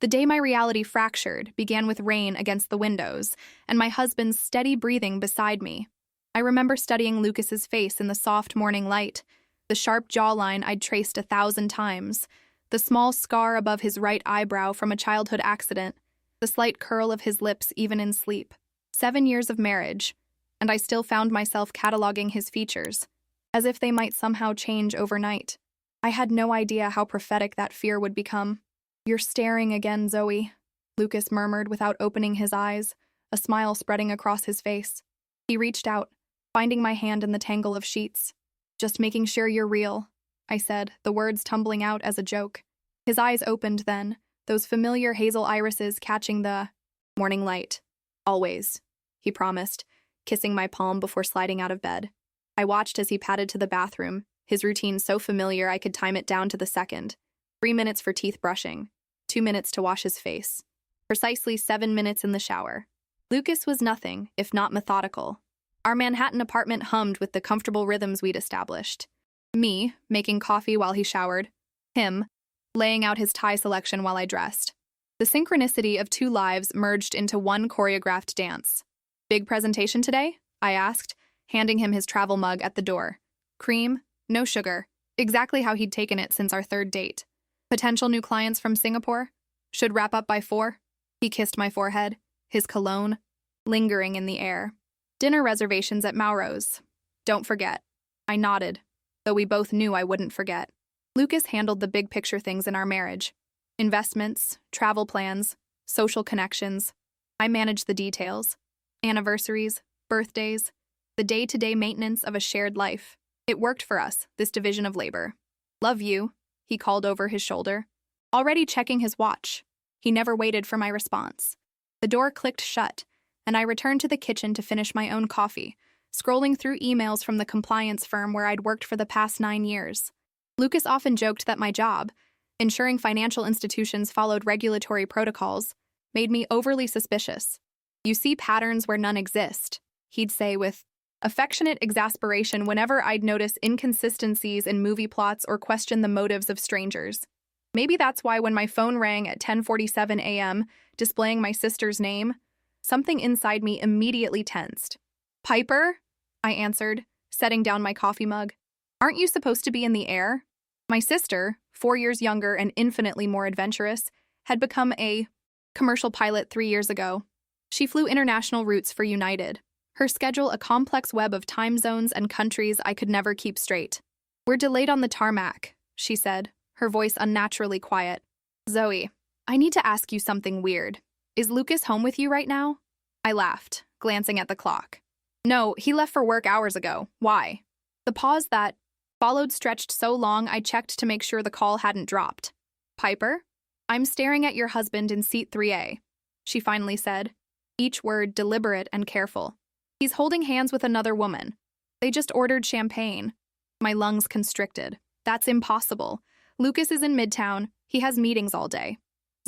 The day my reality fractured began with rain against the windows and my husband's steady breathing beside me. I remember studying Lucas's face in the soft morning light, the sharp jawline I'd traced 1,000 times, the small scar above his right eyebrow from a childhood accident, the slight curl of his lips even in sleep. 7 years of marriage, and I still found myself cataloging his features, as if they might somehow change overnight. I had no idea how prophetic that fear would become. "You're staring again, Zoe," Lucas murmured without opening his eyes, a smile spreading across his face. He reached out, finding my hand in the tangle of sheets. "Just making sure you're real," I said, the words tumbling out as a joke. His eyes opened then, those familiar hazel irises catching the morning light. "Always," he promised, kissing my palm before sliding out of bed. I watched as he padded to the bathroom, his routine so familiar I could time it down to the second. 3 minutes for teeth brushing, 2 minutes to wash his face. Precisely 7 minutes in the shower. Lucas was nothing if not methodical. Our Manhattan apartment hummed with the comfortable rhythms we'd established. Me, making coffee while he showered. Him, laying out his tie selection while I dressed. The synchronicity of 2 lives merged into one choreographed dance. "Big presentation today?" I asked, handing him his travel mug at the door. Cream, no sugar, exactly how he'd taken it since our 3rd date. "Potential new clients from Singapore? Should wrap up by 4? He kissed my forehead, his cologne lingering in the air. "Dinner reservations at Mauro's. Don't forget." I nodded, though we both knew I wouldn't forget. Lucas handled the big picture things in our marriage. Investments, travel plans, social connections. I managed the details. Anniversaries, birthdays, the day-to-day maintenance of a shared life. It worked for us, this division of labor. "Love you," he called over his shoulder, already checking his watch. He never waited for my response. The door clicked shut, and I returned to the kitchen to finish my own coffee, scrolling through emails from the compliance firm where I'd worked for the past 9 years. Lucas often joked that my job, ensuring financial institutions followed regulatory protocols, made me overly suspicious. "You see patterns where none exist," he'd say with affectionate exasperation whenever I'd notice inconsistencies in movie plots or question the motives of strangers. Maybe that's why when my phone rang at 10:47 a.m., displaying my sister's name, something inside me immediately tensed. "Piper?" I answered, setting down my coffee mug. "Aren't you supposed to be in the air?" My sister, 4 years younger and infinitely more adventurous, had become a commercial pilot 3 years ago. She flew international routes for United, her schedule a complex web of time zones and countries I could never keep straight. "We're delayed on the tarmac," she said, her voice unnaturally quiet. "Zoe, I need to ask you something weird. Is Lucas home with you right now?" I laughed, glancing at the clock. "No, he left for work hours ago. Why?" The pause that followed stretched so long I checked to make sure the call hadn't dropped. "Piper? I'm staring at your husband in seat 3A, she finally said, each word deliberate and careful. "He's holding hands with another woman. They just ordered champagne." My lungs constricted. "That's impossible. Lucas is in Midtown. He has meetings all day."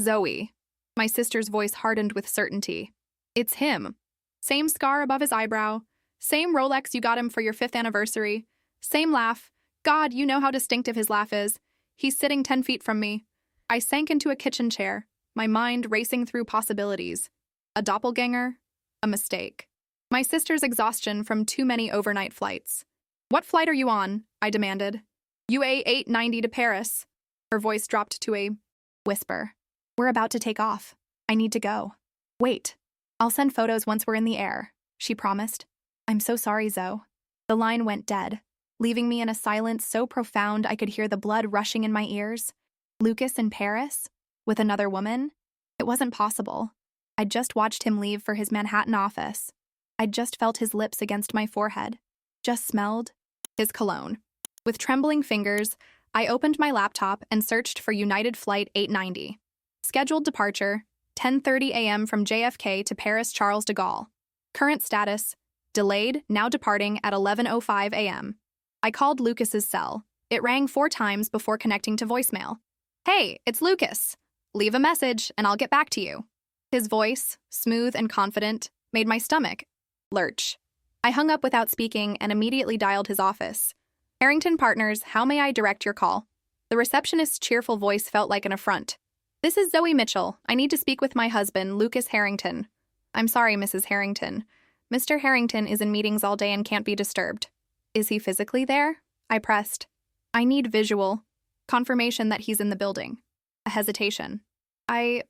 "Zoe." My sister's voice hardened with certainty. "It's him. Same scar above his eyebrow. Same Rolex you got him for your 5th anniversary. Same laugh. God, you know how distinctive his laugh is. He's sitting 10 feet from me." I sank into a kitchen chair, my mind racing through possibilities. A doppelganger? A mistake. My sister's exhaustion from too many overnight flights. "What flight are you on?" I demanded. "UA 890 to Paris." Her voice dropped to a whisper. "We're about to take off. I need to go." "Wait. I'll send photos once we're in the air," she promised. "I'm so sorry, Zoe." The line went dead, leaving me in a silence so profound I could hear the blood rushing in my ears. Lucas in Paris? With another woman? It wasn't possible. I'd just watched him leave for his Manhattan office. I'd just felt his lips against my forehead. Just smelled his cologne. With trembling fingers, I opened my laptop and searched for United Flight 890. Scheduled departure, 10:30 a.m. from JFK to Paris Charles de Gaulle. Current status, delayed, now departing at 11:05 a.m. I called Lucas's cell. It rang 4 times before connecting to voicemail. "Hey, it's Lucas. Leave a message and I'll get back to you." His voice, smooth and confident, made my stomach lurch. I hung up without speaking and immediately dialed his office. "Harrington Partners, how may I direct your call?" The receptionist's cheerful voice felt like an affront. This is Zoe Mitchell. I need to speak with my husband, Lucas Harrington. I'm sorry, Mrs. Harrington. Mr. Harrington is in meetings all day and can't be disturbed. Is he physically there? I pressed. I need visual confirmation that he's in the building. A hesitation. I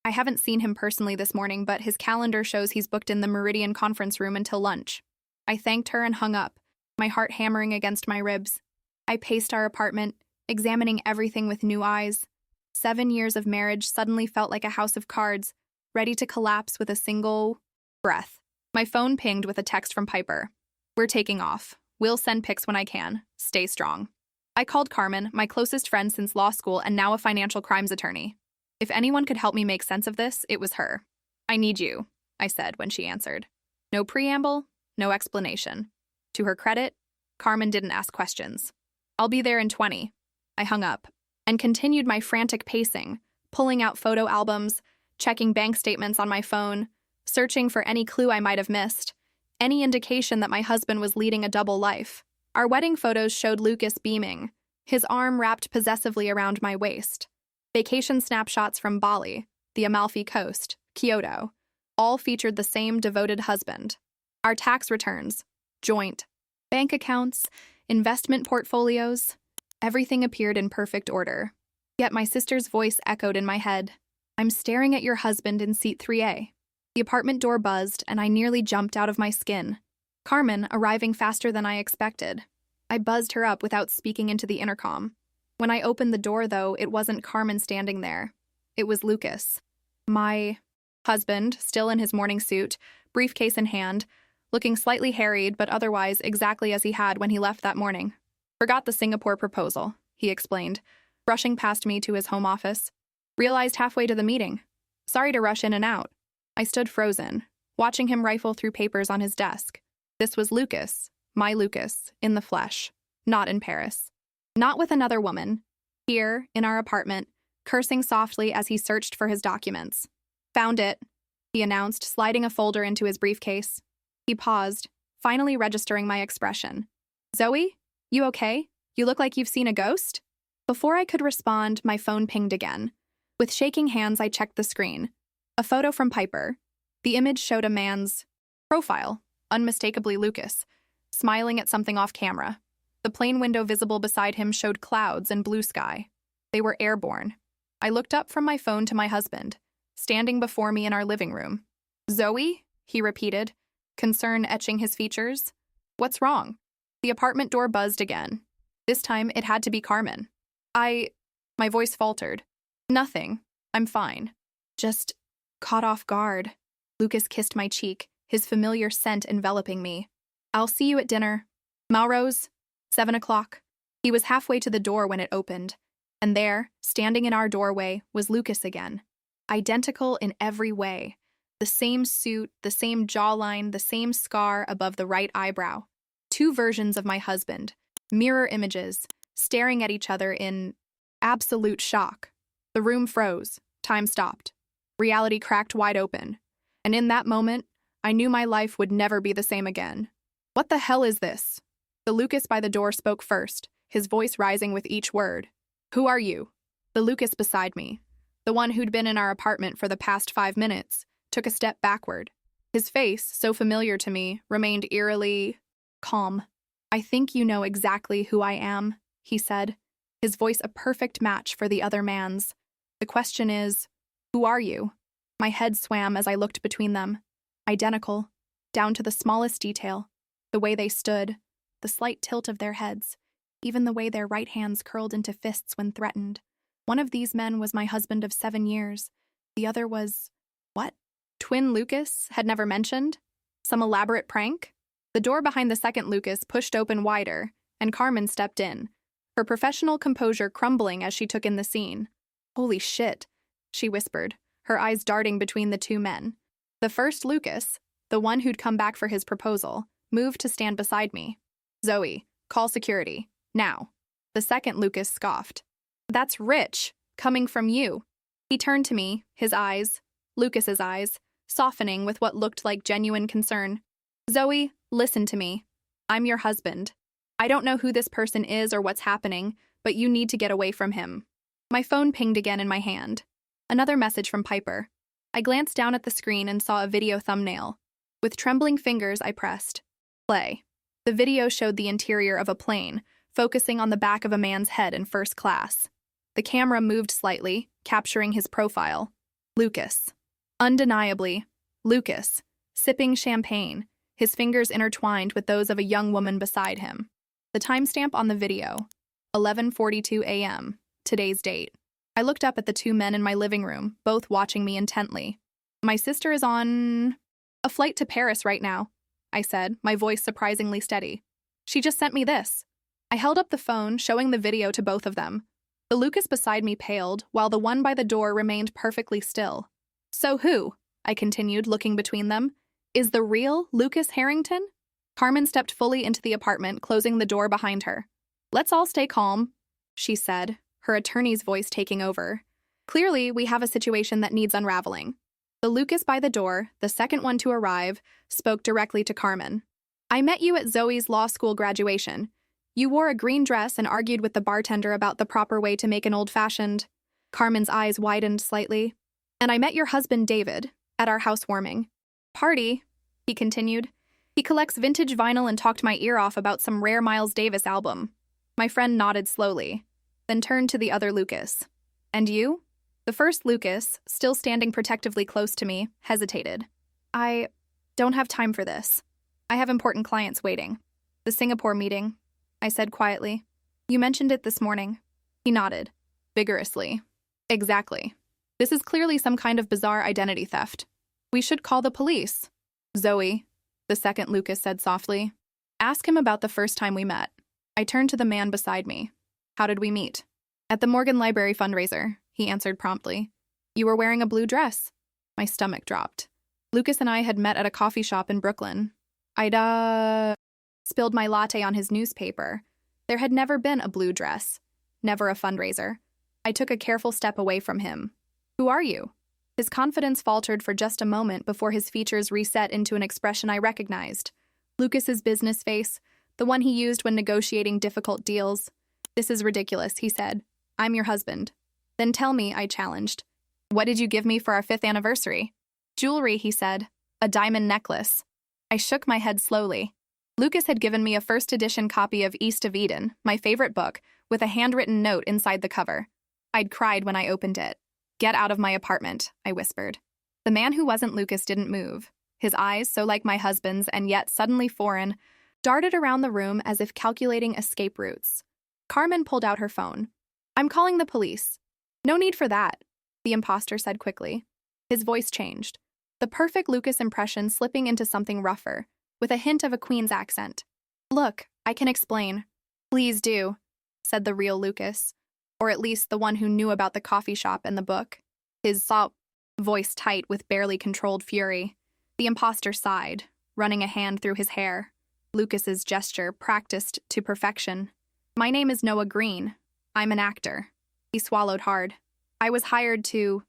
haven't seen him personally this morning, but his calendar shows he's booked in the Meridian conference room until lunch. I thanked her and hung up, my heart hammering against my ribs. I paced our apartment, examining everything with new eyes. 7 years of marriage suddenly felt like a house of cards, ready to collapse with a single breath. My phone pinged with a text from Piper. We're taking off. We'll send pics when I can. Stay strong. I called Carmen, my closest friend since law school and now a financial crimes attorney. If anyone could help me make sense of this, it was her. I need you, I said when she answered. No preamble, no explanation. To her credit, Carmen didn't ask questions. I'll be there in 20. I hung up and continued my frantic pacing, pulling out photo albums, checking bank statements on my phone, searching for any clue I might have missed, any indication that my husband was leading a double life. Our wedding photos showed Lucas beaming, his arm wrapped possessively around my waist. Vacation snapshots from Bali, the Amalfi Coast, Kyoto, all featured the same devoted husband. Our tax returns, joint, bank accounts, investment portfolios, everything appeared in perfect order. Yet my sister's voice echoed in my head. I'm staring at your husband in seat 3A. The apartment door buzzed, and I nearly jumped out of my skin. Carmen arriving faster than I expected. I buzzed her up without speaking into the intercom. When I opened the door, though, it wasn't Carmen standing there. It was Lucas. My husband, still in his morning suit, briefcase in hand, looking slightly harried but otherwise exactly as he had when he left that morning. Forgot the Singapore proposal, he explained, brushing past me to his home office. Realized halfway to the meeting. Sorry to rush in and out. I stood frozen, watching him rifle through papers on his desk. This was Lucas, my Lucas, in the flesh, not in Paris. Not with another woman. Here, in our apartment, cursing softly as he searched for his documents. Found it, he announced, sliding a folder into his briefcase. He paused, finally registering my expression. Zoe, you okay? You look like you've seen a ghost? Before I could respond, my phone pinged again. With shaking hands, I checked the screen. A photo from Piper. The image showed a man's profile, unmistakably Lucas, smiling at something off camera. The plane window visible beside him showed clouds and blue sky. They were airborne. I looked up from my phone to my husband, standing before me in our living room. Zoe? He repeated, concern etching his features. What's wrong? The apartment door buzzed again. This time, it had to be Carmen. My voice faltered. Nothing. I'm fine. Just caught off guard. Lucas kissed my cheek, his familiar scent enveloping me. I'll see you at dinner. Melrose, 7 o'clock. He was halfway to the door when it opened, and there, standing in our doorway, was Lucas again. Identical in every way. The same suit, the same jawline, the same scar above the right eyebrow. Two versions of my husband, mirror images, staring at each other in absolute shock. The room froze. Time stopped. Reality cracked wide open. And in that moment, I knew my life would never be the same again. What the hell is this? The Lucas by the door spoke first, his voice rising with each word. Who are you? The Lucas beside me, the one who'd been in our apartment for the past 5 minutes, took a step backward. His face, so familiar to me, remained eerily calm. I think you know exactly who I am, he said, his voice a perfect match for the other man's. The question is, who are you? My head swam as I looked between them. Identical, down to the smallest detail. The way they stood, the slight tilt of their heads, even the way their right hands curled into fists when threatened. One of these men was my husband of 7 years. The other was, what? Twin Lucas had never mentioned? Some elaborate prank? The door behind the second Lucas pushed open wider, and Carmen stepped in, her professional composure crumbling as she took in the scene. Holy shit, she whispered, her eyes darting between the two men. The first Lucas, the one who'd come back for his proposal, moved to stand beside me. Zoe, call security, now. The second Lucas scoffed. That's rich, coming from you. He turned to me, his eyes, Lucas's eyes, softening with what looked like genuine concern. Zoe, listen to me. I'm your husband. I don't know who this person is or what's happening, but you need to get away from him. My phone pinged again in my hand. Another message from Piper. I glanced down at the screen and saw a video thumbnail. With trembling fingers, I pressed play. The video showed the interior of a plane, focusing on the back of a man's head in first class. The camera moved slightly, capturing his profile. Lucas. Undeniably, Lucas, sipping champagne, his fingers intertwined with those of a young woman beside him. The timestamp on the video, 11:42 a.m., today's date. I looked up at the two men in my living room, both watching me intently. My sister is on a flight to Paris right now, I said, my voice surprisingly steady. She just sent me this. I held up the phone, showing the video to both of them. The Lucas beside me paled, while the one by the door remained perfectly still. So who, I continued, looking between them, is the real Lucas Harrington? Carmen stepped fully into the apartment, closing the door behind her. Let's all stay calm, she said, her attorney's voice taking over. Clearly, we have a situation that needs unraveling. The Lucas by the door, the second one to arrive, spoke directly to Carmen. I met you at Zoe's law school graduation. You wore a green dress and argued with the bartender about the proper way to make an old-fashioned. Carmen's eyes widened slightly. And I met your husband, David, at our housewarming party, he continued. He collects vintage vinyl and talked my ear off about some rare Miles Davis album. My friend nodded slowly, then turned to the other Lucas. And you? The first Lucas, still standing protectively close to me, hesitated. I don't have time for this. I have important clients waiting. The Singapore meeting, I said quietly. You mentioned it this morning. He nodded, vigorously. Exactly. This is clearly some kind of bizarre identity theft. We should call the police. Zoe, the second Lucas said softly. Ask him about the first time we met. I turned to the man beside me. How did we meet? At the Morgan Library fundraiser, he answered promptly. You were wearing a blue dress. My stomach dropped. Lucas and I had met at a coffee shop in Brooklyn. I'd, spilled my latte on his newspaper. There had never been a blue dress. Never a fundraiser. I took a careful step away from him. Who are you? His confidence faltered for just a moment before his features reset into an expression I recognized. Lucas's business face, the one he used when negotiating difficult deals. This is ridiculous, he said. I'm your husband. Then tell me, I challenged. What did you give me for our 5th anniversary? Jewelry, he said. A diamond necklace. I shook my head slowly. Lucas had given me a first edition copy of East of Eden, my favorite book, with a handwritten note inside the cover. I'd cried when I opened it. Get out of my apartment, I whispered. The man who wasn't Lucas didn't move. His eyes, so like my husband's and yet suddenly foreign, darted around the room as if calculating escape routes. Carmen pulled out her phone. I'm calling the police. No need for that, the imposter said quickly. His voice changed, the perfect Lucas impression slipping into something rougher, with a hint of a Queen's accent. Look, I can explain. Please do, said the real Lucas, or at least the one who knew about the coffee shop and the book. His voice tight with barely controlled fury. The imposter sighed, running a hand through his hair. Lucas's gesture practiced to perfection. My name is Noah Green. I'm an actor. He swallowed hard. I was hired to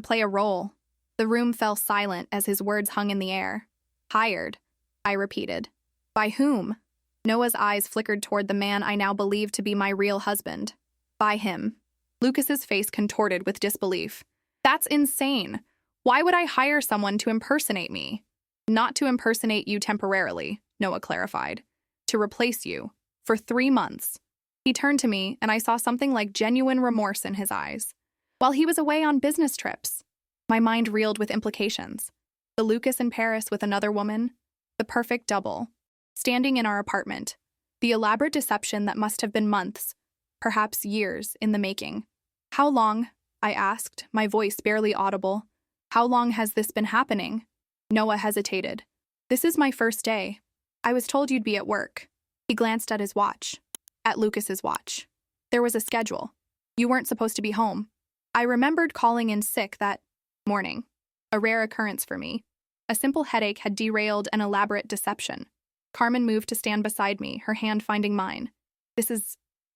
play a role. The room fell silent as his words hung in the air. Hired, I repeated. By whom? Noah's eyes flickered toward the man I now believed to be my real husband. By him. Lucas's face contorted with disbelief. That's insane. Why would I hire someone to impersonate me? Not to impersonate you temporarily, Noah clarified. To replace you. For 3 months. He turned to me, and I saw something like genuine remorse in his eyes. While he was away on business trips. My mind reeled with implications. The Lucas in Paris with another woman. The perfect double. Standing in our apartment. The elaborate deception that must have been months, perhaps years, in the making. How long? I asked, my voice barely audible. How long has this been happening? Noah hesitated. This is my first day. I was told you'd be at work. He glanced at his watch. At Lucas's watch. There was a schedule. You weren't supposed to be home. I remembered calling in sick that morning. A rare occurrence for me. A simple headache had derailed an elaborate deception. Carmen moved to stand beside me, her hand finding mine.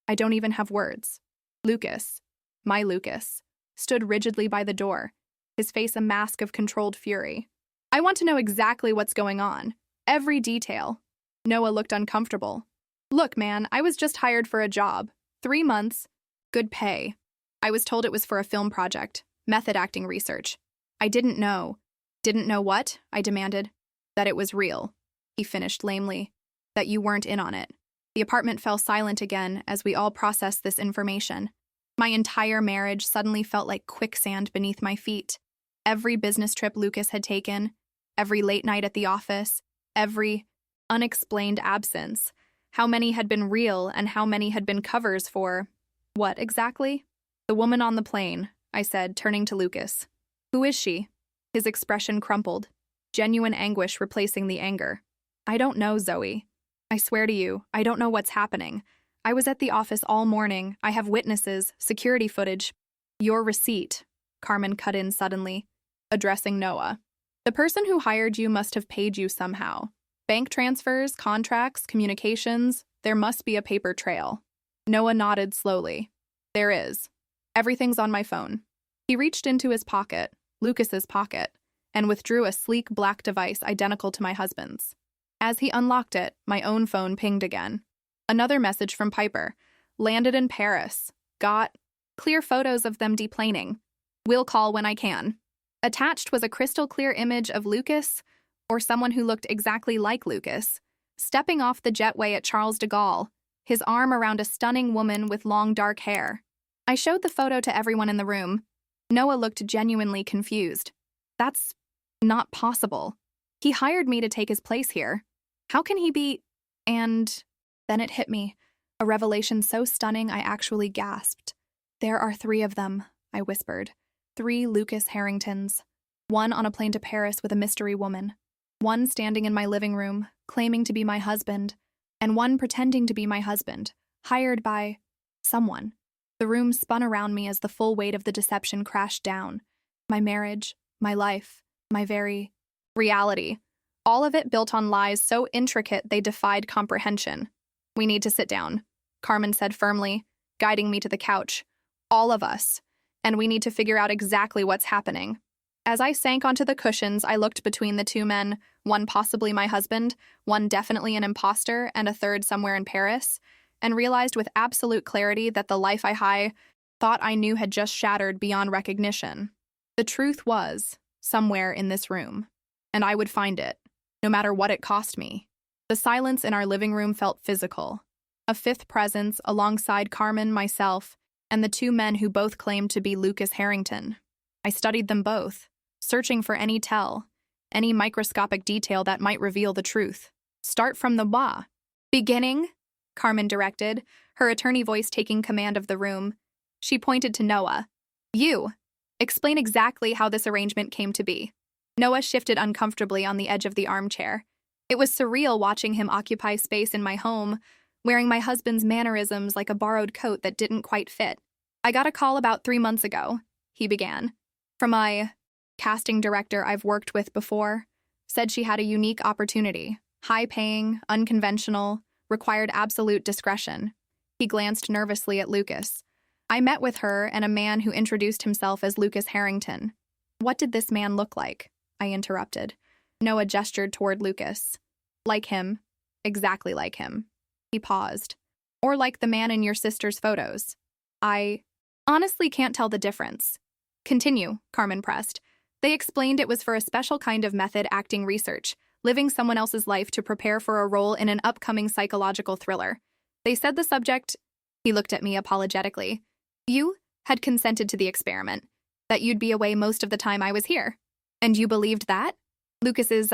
I don't even have words. Lucas, my Lucas, stood rigidly by the door, his face a mask of controlled fury. I want to know exactly what's going on. Every detail. Noah looked uncomfortable. Look, man, I was just hired for a job. 3 months. Good pay. I was told it was for a film project. method acting research. I didn't know. Didn't know what? I demanded. That it was real. He finished lamely. That you weren't in on it. The apartment fell silent again as we all processed this information. My entire marriage suddenly felt like quicksand beneath my feet. Every business trip Lucas had taken, every late night at the office, every unexplained absence. How many had been real and how many had been covers for what exactly? The woman on the plane, I said, turning to Lucas. Who is she? His expression crumpled, genuine anguish replacing the anger. I don't know, Zoe. I swear to you, I don't know what's happening. I was at the office all morning. I have witnesses, security footage. Your receipt, Carmen cut in suddenly, addressing Noah. The person who hired you must have paid you somehow. Bank transfers, contracts, communications, there must be a paper trail. Noah nodded slowly. There is. Everything's on my phone. He reached into his pocket, Lucas's pocket, and withdrew a sleek black device identical to my husband's. As he unlocked it, my own phone pinged again. Another message from Piper. Landed in Paris. Got clear photos of them deplaning. Will call when I can. Attached was a crystal clear image of Lucas, or someone who looked exactly like Lucas, stepping off the jetway at Charles de Gaulle, his arm around a stunning woman with long dark hair. I showed the photo to everyone in the room. Noah looked genuinely confused. That's not possible. He hired me to take his place here. How can he be… And then it hit me, a revelation so stunning I actually gasped. There are 3 of them, I whispered. 3 Lucas Harringtons. 1 on a plane to Paris with a mystery woman. 1 standing in my living room, claiming to be my husband, and 1 pretending to be my husband, hired by someone. The room spun around me as the full weight of the deception crashed down. My marriage, my life, my very reality. All of it built on lies so intricate they defied comprehension. We need to sit down, Carmen said firmly, guiding me to the couch. All of us. And we need to figure out exactly what's happening. As I sank onto the cushions, I looked between the 2 men, 1 possibly my husband, 1 definitely an imposter, and a 3rd somewhere in Paris, and realized with absolute clarity that the life I thought I knew had just shattered beyond recognition. The truth was somewhere in this room, and I would find it, no matter what it cost me. The silence in our living room felt physical. A 5th presence alongside Carmen, myself, and the 2 men who both claimed to be Lucas Harrington. I studied them both, searching for any tell, any microscopic detail that might reveal the truth. Start from the why. Beginning, Carmen directed, her attorney voice taking command of the room. She pointed to Noah. You. Explain exactly how this arrangement came to be. Noah shifted uncomfortably on the edge of the armchair. It was surreal watching him occupy space in my home, wearing my husband's mannerisms like a borrowed coat that didn't quite fit. I got a call about 3 months ago, he began, from my casting director I've worked with before. Said she had a unique opportunity, high-paying, unconventional, required absolute discretion. He glanced nervously at Lucas. I met with her and a man who introduced himself as Lucas Harrington. What did this man look like? I interrupted. Noah gestured toward Lucas. Like him. Exactly like him. He paused. Or like the man in your sister's photos. I honestly can't tell the difference. Continue, Carmen pressed. They explained it was for a special kind of method acting research, living someone else's life to prepare for a role in an upcoming psychological thriller. They said the subject… He looked at me apologetically. You had consented to the experiment, that you'd be away most of the time I was here. And you believed that? Lucas's,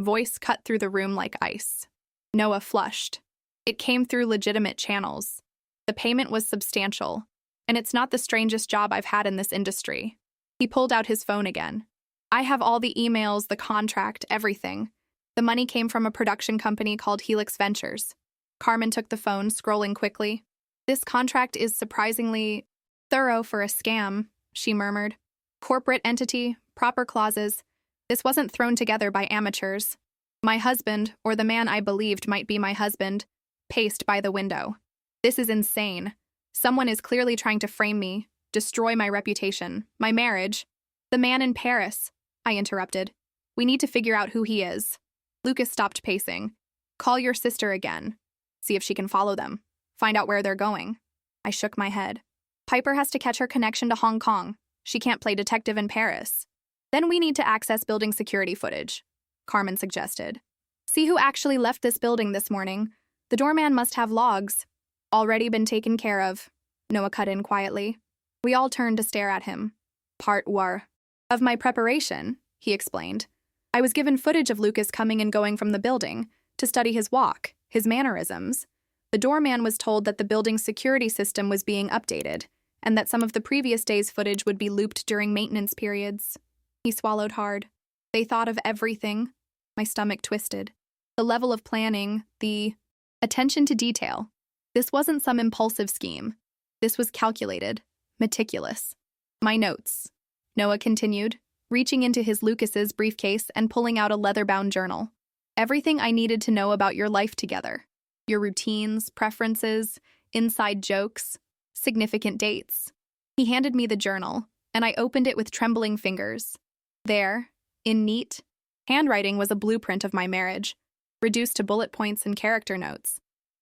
voice cut through the room like ice. Noah flushed. It came through legitimate channels. The payment was substantial, and it's not the strangest job I've had in this industry. He pulled out his phone again. I have all the emails, the contract, everything. The money came from a production company called Helix Ventures. Carmen took the phone, scrolling quickly. This contract is surprisingly thorough for a scam, she murmured. Corporate entity, proper clauses. This wasn't thrown together by amateurs. My husband, or the man I believed might be my husband, paced by the window. This is insane. Someone is clearly trying to frame me, destroy my reputation, my marriage. The man in Paris, I interrupted. We need to figure out who he is. Lucas stopped pacing. Call your sister again. See if she can follow them. Find out where they're going. I shook my head. Piper has to catch her connection to Hong Kong. She can't play detective in Paris. Then we need to access building security footage, Carmen suggested. See who actually left this building this morning. The doorman must have logs. Already been taken care of, Noah cut in quietly. We all turned to stare at him. Part war. Of my preparation, he explained. I was given footage of Lucas coming and going from the building to study his walk, his mannerisms. The doorman was told that the building's security system was being updated and that some of the previous day's footage would be looped during maintenance periods. He swallowed hard. They thought of everything. My stomach twisted. The level of planning, the attention to detail. This wasn't some impulsive scheme. This was calculated, meticulous. My notes, Noah continued, reaching into his Lucas's briefcase and pulling out a leather-bound journal. Everything I needed to know about your life together. Your routines, preferences, inside jokes, significant dates. He handed me the journal, and I opened it with trembling fingers. There, in neat handwriting, was a blueprint of my marriage, reduced to bullet points and character notes.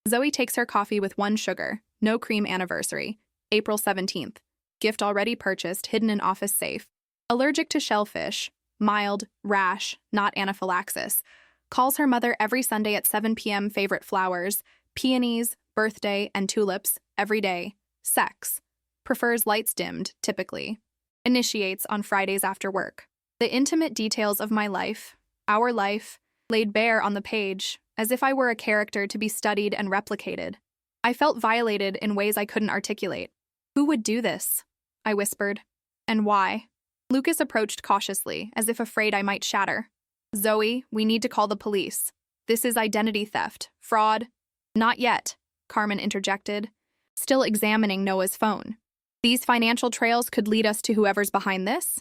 Zoe takes her coffee with 1 sugar, no cream anniversary, April 17th. Gift already purchased, hidden in office safe. Allergic to shellfish, mild, rash, not anaphylaxis. Calls her mother every Sunday at 7 p.m. Favorite flowers, peonies, birthday, and tulips, every day. Sex. Prefers lights dimmed, typically. Initiates on Fridays after work. The intimate details of my life, our life, laid bare on the page, as if I were a character to be studied and replicated. I felt violated in ways I couldn't articulate. Who would do this? I whispered. And why? Lucas approached cautiously, as if afraid I might shatter. Zoe, we need to call the police. This is identity theft, fraud. Not yet, Carmen interjected, still examining Noah's phone. These financial trails could lead us to whoever's behind this.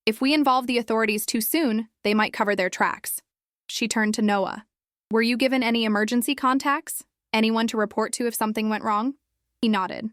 If we involve the authorities too soon, they might cover their tracks. She turned to Noah. Were you given any emergency contacts? Anyone to report to if something went wrong? He nodded.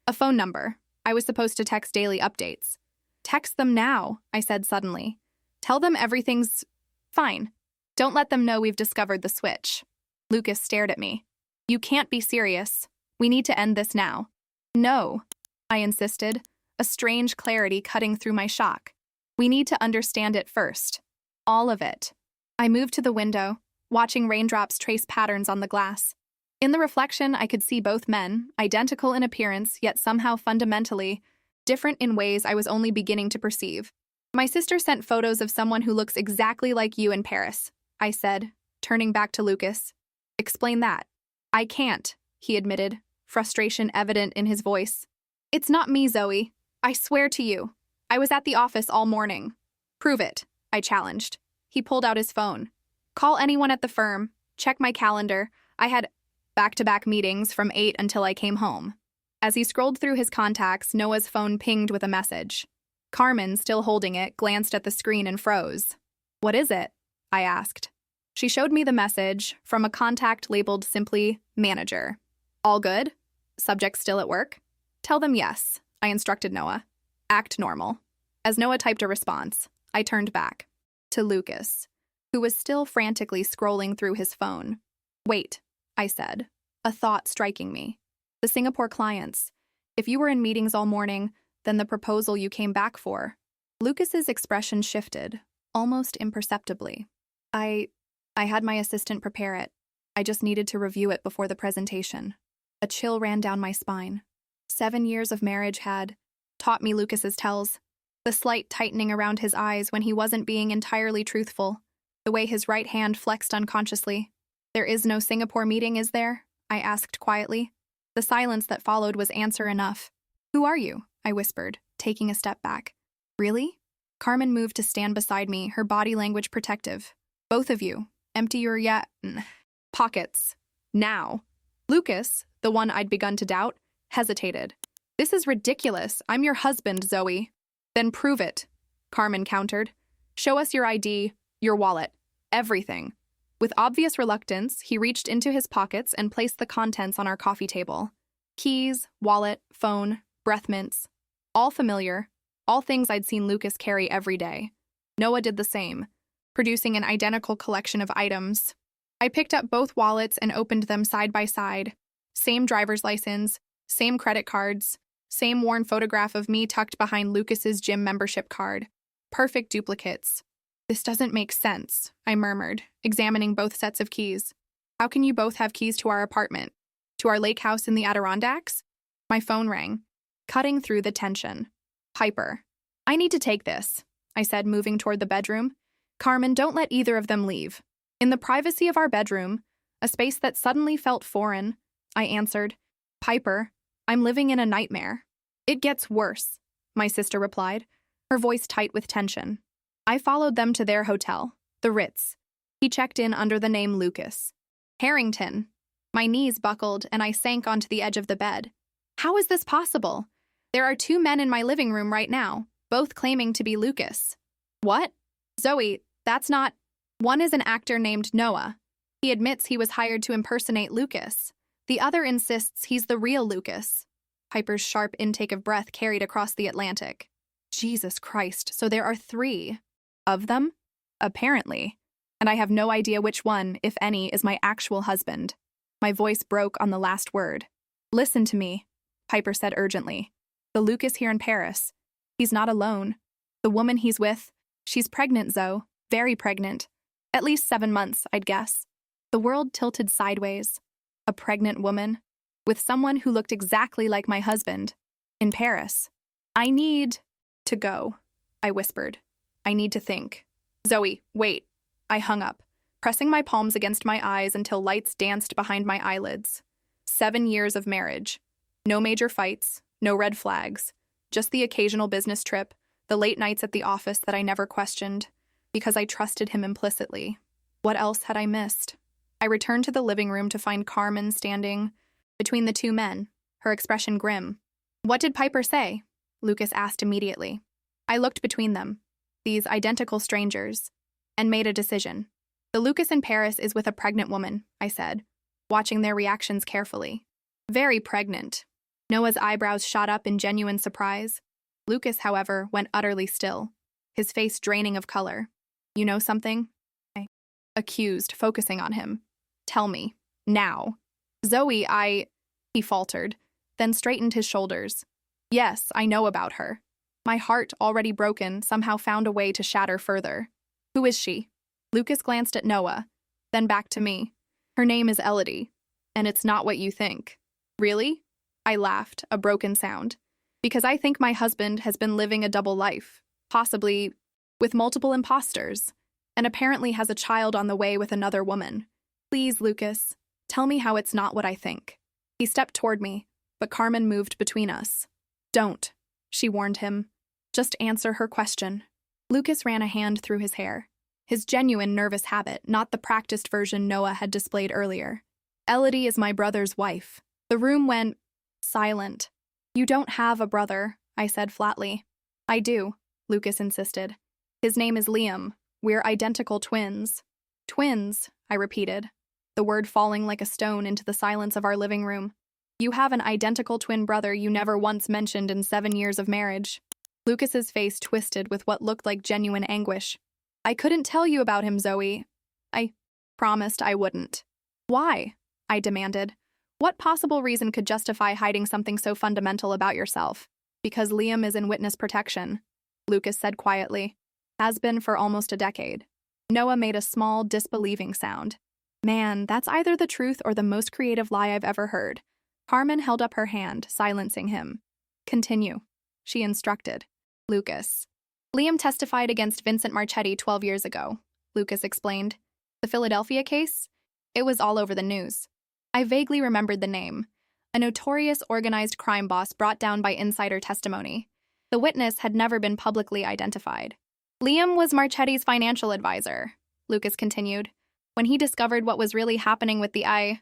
A phone number. I was supposed to text daily updates. Text them now, I said suddenly. Tell them everything's fine. Don't let them know we've discovered the switch. Lucas stared at me. You can't be serious. We need to end this now. No, I insisted, a strange clarity cutting through my shock. We need to understand it first. All of it. I moved to the window, watching raindrops trace patterns on the glass. In the reflection, I could see both men, identical in appearance, yet somehow fundamentally different in ways I was only beginning to perceive. My sister sent photos of someone who looks exactly like you in Paris, I said, turning back to Lucas. Explain that. I can't, he admitted, frustration evident in his voice. It's not me, Zoe. I swear to you. I was at the office all morning. Prove it, I challenged. He pulled out his phone. Call anyone at the firm. Check my calendar. I had back-to-back meetings from 8 until I came home. As he scrolled through his contacts, Noah's phone pinged with a message. Carmen, still holding it, glanced at the screen and froze. What is it? I asked. She showed me the message from a contact labeled simply manager. All good? Subject still at work? Tell them yes, I instructed Noah. Act normal. As Noah typed a response, I turned back to Lucas, who was still frantically scrolling through his phone. Wait, I said, a thought striking me. The Singapore clients. If you were in meetings all morning, then the proposal you came back for. Lucas's expression shifted, almost imperceptibly. I had my assistant prepare it. I just needed to review it before the presentation. A chill ran down my spine. 7 years of marriage had taught me Lucas's tells. The slight tightening around his eyes when he wasn't being entirely truthful. The way his right hand flexed unconsciously. There is no Singapore meeting, is there? I asked quietly. The silence that followed was answer enough. Who are you? I whispered, taking a step back. Really? Carmen moved to stand beside me, her body language protective. Both of you. Empty your pockets. Now. Lucas, the one I'd begun to doubt, hesitated. This is ridiculous. I'm your husband, Zoe. Then prove it, Carmen countered. Show us your ID, your wallet, everything. With obvious reluctance, he reached into his pockets and placed the contents on our coffee table. Keys, wallet, phone, breath mints. All familiar, all things I'd seen Lucas carry every day. Noah did the same, producing an identical collection of items. I picked up both wallets and opened them side by side. Same driver's license, same credit cards, Same worn photograph of me tucked behind Lucas's gym membership card. Perfect duplicates. This doesn't make sense, I murmured, examining both sets of keys. How can you both have keys to our apartment? To our lake house in the Adirondacks? My phone rang, cutting through the tension. Piper. I need to take this, I said, moving toward the bedroom. Carmen, don't let either of them leave. In the privacy of our bedroom, a space that suddenly felt foreign, I answered, Piper, I'm living in a nightmare. It gets worse, my sister replied, her voice tight with tension. I followed them to their hotel, the Ritz. He checked in under the name Lucas. Harrington. My knees buckled and I sank onto the edge of the bed. How is this possible? There are 2 men in my living room right now, both claiming to be Lucas. What? Zoe, that's not... One is an actor named Noah. He admits he was hired to impersonate Lucas. The other insists he's the real Lucas. Piper's sharp intake of breath carried across the Atlantic. Jesus Christ, so there are 3 of them? Apparently. And I have no idea which one, if any, is my actual husband. My voice broke on the last word. Listen to me, Piper said urgently. The Lucas here in Paris. He's not alone. The woman he's with, she's pregnant, Zoe. Very pregnant. At least 7 months, I'd guess. The world tilted sideways. A pregnant woman, with someone who looked exactly like my husband, in Paris. I need to go, I whispered. I need to think. Zoe, wait. I hung up, pressing my palms against my eyes until lights danced behind my eyelids. 7 years of marriage. No major fights, no red flags, just the occasional business trip, the late nights at the office that I never questioned, because I trusted him implicitly. What else had I missed? I returned to the living room to find Carmen standing between the 2 men, her expression grim. What did Piper say? Lucas asked immediately. I looked between them, these identical strangers, and made a decision. The Lucas in Paris is with a pregnant woman, I said, watching their reactions carefully. Very pregnant. Noah's eyebrows shot up in genuine surprise. Lucas, however, went utterly still, his face draining of color. You know something? I accused, focusing on him. Tell me. Now. Zoe, he faltered, then straightened his shoulders. Yes, I know about her. My heart, already broken, somehow found a way to shatter further. Who is she? Lucas glanced at Noah, then back to me. Her name is Elodie, and it's not what you think. Really? I laughed, a broken sound. Because I think my husband has been living a double life, possibly with multiple imposters, and apparently has a child on the way with another woman. Please, Lucas, tell me how it's not what I think. He stepped toward me, but Carmen moved between us. Don't, she warned him. Just answer her question. Lucas ran a hand through his hair, his genuine nervous habit, not the practiced version Noah had displayed earlier. Elodie is my brother's wife. The room went silent. You don't have a brother, I said flatly. I do, Lucas insisted. His name is Liam. We're identical twins. Twins, I repeated, the word falling like a stone into the silence of our living room. You have an identical twin brother you never once mentioned in 7 years of marriage. Lucas's face twisted with what looked like genuine anguish. I couldn't tell you about him, Zoe. I promised I wouldn't. Why? I demanded. What possible reason could justify hiding something so fundamental about yourself? Because Liam is in witness protection, Lucas said quietly. Has been for almost a decade. Noah made a small, disbelieving sound. Man, that's either the truth or the most creative lie I've ever heard. Carmen held up her hand, silencing him. Continue, she instructed. Lucas. Liam testified against Vincent Marchetti 12 years ago, Lucas explained. The Philadelphia case? It was all over the news. I vaguely remembered the name. A notorious organized crime boss brought down by insider testimony. The witness had never been publicly identified. Liam was Marchetti's financial advisor, Lucas continued. When he discovered what was really happening with the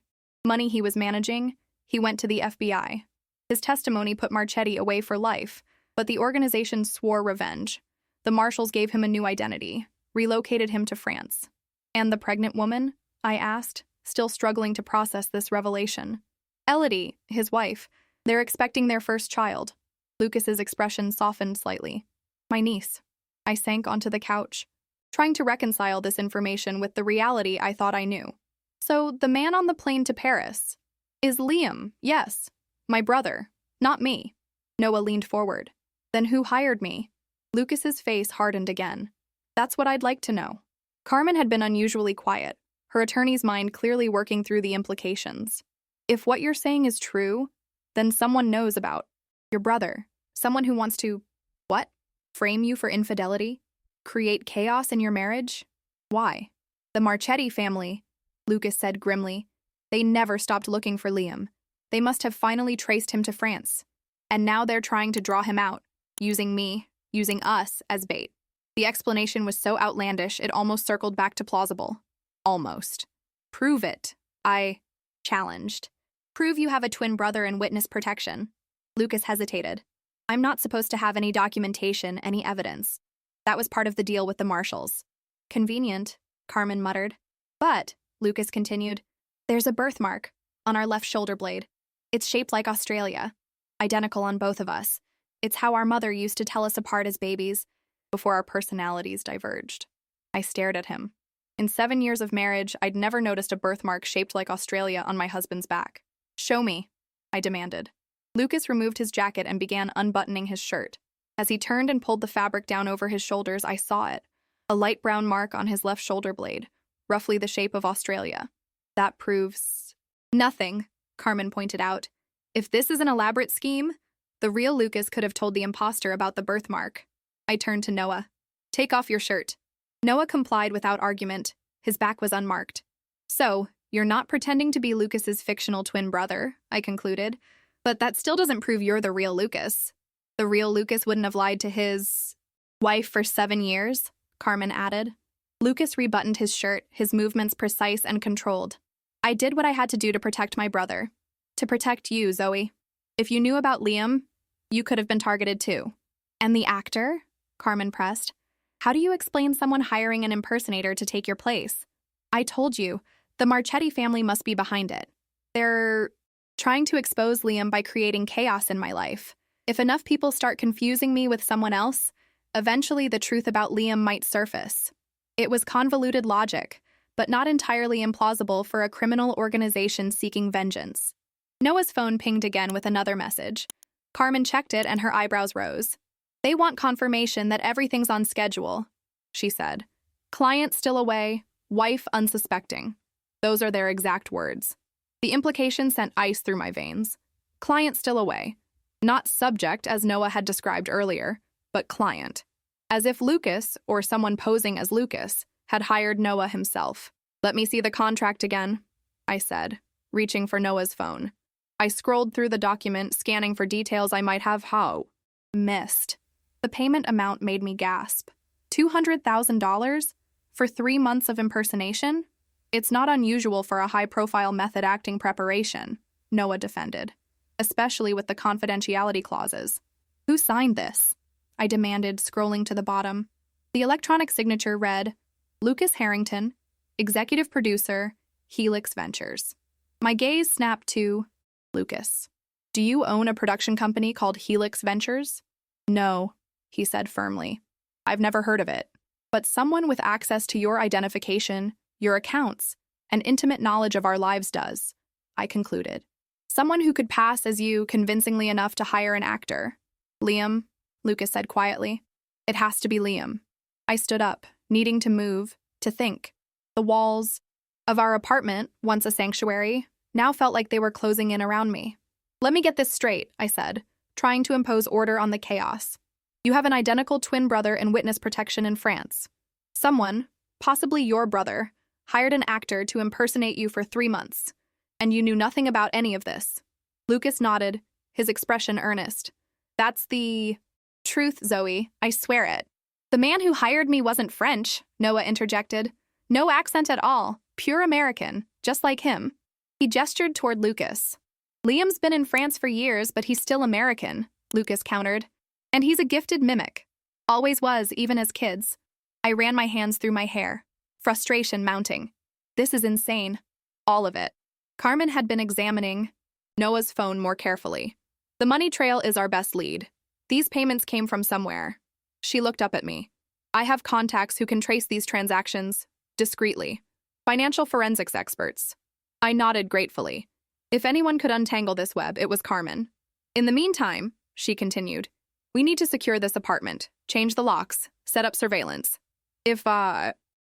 money he was managing, he went to the FBI. His testimony put Marchetti away for life, but the organization swore revenge. The marshals gave him a new identity, relocated him to France. And the pregnant woman? I asked, still struggling to process this revelation. Elodie, his wife, they're expecting their first child. Lucas's expression softened slightly. My niece. I sank onto the couch, trying to reconcile this information with the reality I thought I knew. So the man on the plane to Paris is Liam, yes, my brother, not me. Noah leaned forward. Then who hired me? Lucas's face hardened again. That's what I'd like to know. Carmen had been unusually quiet, her attorney's mind clearly working through the implications. If what you're saying is true, then someone knows about your brother. Someone who wants to, what? Frame you for infidelity? Create chaos in your marriage? Why? The Marchetti family, Lucas said grimly. They never stopped looking for Liam. They must have finally traced him to France. And now they're trying to draw him out, using me, using us as bait. The explanation was so outlandish it almost circled back to plausible. Almost. Prove it, I challenged. Prove you have a twin brother in witness protection. Lucas hesitated. I'm not supposed to have any documentation, any evidence. That was part of the deal with the marshals. Convenient, Carmen muttered. But, Lucas continued, there's a birthmark on our left shoulder blade. It's shaped like Australia. Identical on both of us. It's how our mother used to tell us apart as babies, before our personalities diverged. I stared at him. In 7 years of marriage, I'd never noticed a birthmark shaped like Australia on my husband's back. Show me, I demanded. Lucas removed his jacket and began unbuttoning his shirt. As he turned and pulled the fabric down over his shoulders, I saw it. A light brown mark on his left shoulder blade, roughly the shape of Australia. That proves nothing, Carmen pointed out. If this is an elaborate scheme, the real Lucas could have told the imposter about the birthmark. I turned to Noah. Take off your shirt. Noah complied without argument. His back was unmarked. So, you're not pretending to be Lucas's fictional twin brother, I concluded. But that still doesn't prove you're the real Lucas. The real Lucas wouldn't have lied to his wife for 7 years, Carmen added. Lucas rebuttoned his shirt, his movements precise and controlled. I did what I had to do to protect my brother. To protect you, Zoe. If you knew about Liam, you could have been targeted too. And the actor? Carmen pressed. How do you explain someone hiring an impersonator to take your place? I told you, the Marchetti family must be behind it. They're trying to expose Liam by creating chaos in my life. If enough people start confusing me with someone else, eventually the truth about Liam might surface. It was convoluted logic, but not entirely implausible for a criminal organization seeking vengeance. Noah's phone pinged again with another message. Carmen checked it and her eyebrows rose. They want confirmation that everything's on schedule, she said. Client still away, wife unsuspecting. Those are their exact words. The implication sent ice through my veins. Client still away. Not subject, as Noah had described earlier, but client. As if Lucas, or someone posing as Lucas, had hired Noah himself. Let me see the contract again, I said, reaching for Noah's phone. I scrolled through the document, scanning for details I might have missed. The payment amount made me gasp. $200,000? For 3 months of impersonation? It's not unusual for a high-profile method acting preparation, Noah defended, especially with the confidentiality clauses. Who signed this? I demanded, scrolling to the bottom. The electronic signature read, Lucas Harrington, executive producer, Helix Ventures. My gaze snapped to Lucas. Do you own a production company called Helix Ventures? No, he said firmly. I've never heard of it. But someone with access to your identification, your accounts, and intimate knowledge of our lives does, I concluded. Someone who could pass as you convincingly enough to hire an actor. Liam, Lucas said quietly. It has to be Liam. I stood up, needing to move, to think. The walls of our apartment, once a sanctuary, now felt like they were closing in around me. Let me get this straight, I said, trying to impose order on the chaos. You have an identical twin brother in witness protection in France. Someone, possibly your brother, hired an actor to impersonate you for 3 months, and you knew nothing about any of this. Lucas nodded, his expression earnest. That's the truth, Zoe. I swear it. The man who hired me wasn't French, Noah interjected. No accent at all, pure American, just like him. He gestured toward Lucas. Liam's been in France for years, but he's still American, Lucas countered. And he's a gifted mimic. Always was, even as kids. I ran my hands through my hair, frustration mounting. This is insane. All of it. Carmen had been examining Noah's phone more carefully. The money trail is our best lead. These payments came from somewhere. She looked up at me. I have contacts who can trace these transactions, discreetly. Financial forensics experts. I nodded gratefully. If anyone could untangle this web, it was Carmen. In the meantime, she continued. We need to secure this apartment, change the locks, set up surveillance. If,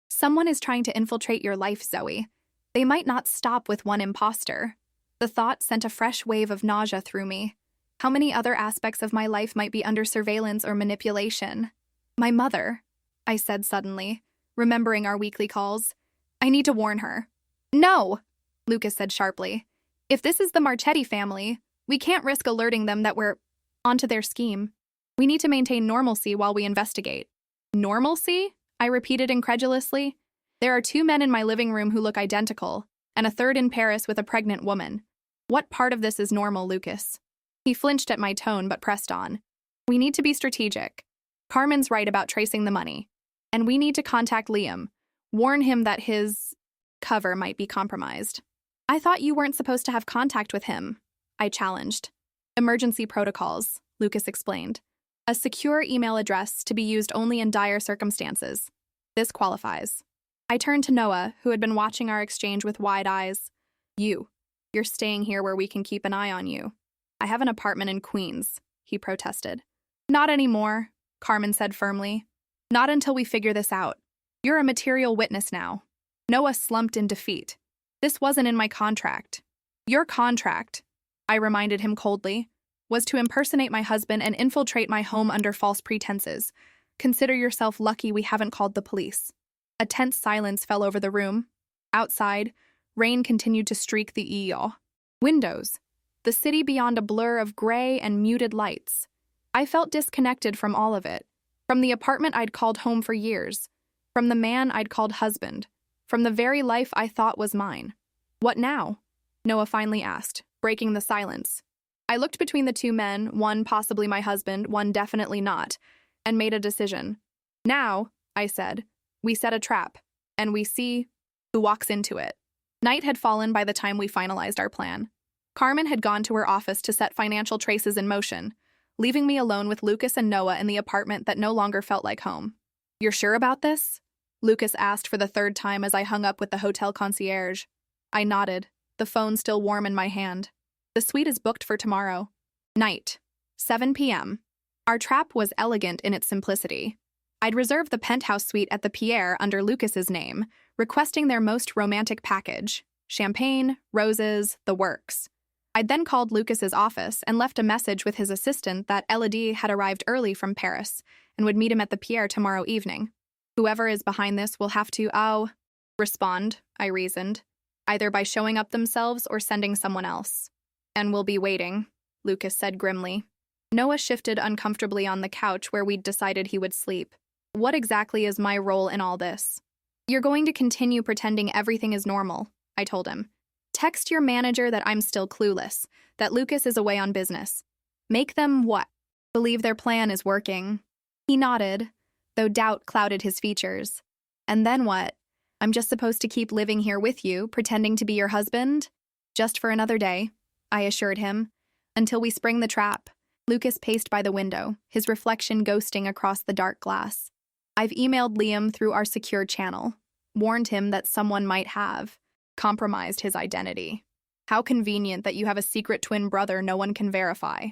someone is trying to infiltrate your life, Zoe, they might not stop with one imposter. The thought sent a fresh wave of nausea through me. How many other aspects of my life might be under surveillance or manipulation? My mother, I said suddenly, remembering our weekly calls. I need to warn her. No, Lucas said sharply. If this is the Marchetti family, we can't risk alerting them that we're onto their scheme. We need to maintain normalcy while we investigate. Normalcy? I repeated incredulously. There are 2 men in my living room who look identical, and a third in Paris with a pregnant woman. What part of this is normal, Lucas? He flinched at my tone but pressed on. We need to be strategic. Carmen's right about tracing the money. And we need to contact Liam. Warn him that his cover might be compromised. I thought you weren't supposed to have contact with him, I challenged. Emergency protocols, Lucas explained. A secure email address to be used only in dire circumstances. This qualifies. I turned to Noah, who had been watching our exchange with wide eyes. You're staying here where we can keep an eye on you. I have an apartment in Queens, he protested. Not anymore, Carmen said firmly. Not until we figure this out. You're a material witness now. Noah slumped in defeat. This wasn't in my contract. Your contract, I reminded him coldly, was to impersonate my husband and infiltrate my home under false pretenses. Consider yourself lucky we haven't called the police. A tense silence fell over the room. Outside, rain continued to streak the EO. Windows. The city beyond a blur of gray and muted lights. I felt disconnected from all of it. From the apartment I'd called home for years. From the man I'd called husband. From the very life I thought was mine. What now? Noah finally asked, breaking the silence. I looked between the 2 men, one possibly my husband, one definitely not, and made a decision. Now, I said, we set a trap, and we see who walks into it. Night had fallen by the time we finalized our plan. Carmen had gone to her office to set financial traces in motion, leaving me alone with Lucas and Noah in the apartment that no longer felt like home. You're sure about this? Lucas asked for the 3rd time as I hung up with the hotel concierge. I nodded, the phone still warm in my hand. The suite is booked for tomorrow. Night. 7 p.m. Our trap was elegant in its simplicity. I'd reserved the penthouse suite at the Pierre under Lucas's name, requesting their most romantic package. Champagne, roses, the works. I'd then called Lucas's office and left a message with his assistant that Elodie had arrived early from Paris and would meet him at the Pierre tomorrow evening. Whoever is behind this will have to, respond, I reasoned, either by showing up themselves or sending someone else. And we'll be waiting, Lucas said grimly. Noah shifted uncomfortably on the couch where we'd decided he would sleep. What exactly is my role in all this? You're going to continue pretending everything is normal, I told him. Text your manager that I'm still clueless, that Lucas is away on business. Make them what? Believe their plan is working. He nodded, though doubt clouded his features. And then what? I'm just supposed to keep living here with you, pretending to be your husband? Just for another day, I assured him. Until we spring the trap. Lucas paced by the window, his reflection ghosting across the dark glass. I've emailed Liam through our secure channel, warned him that someone might have compromised his identity. How convenient that you have a secret twin brother no one can verify,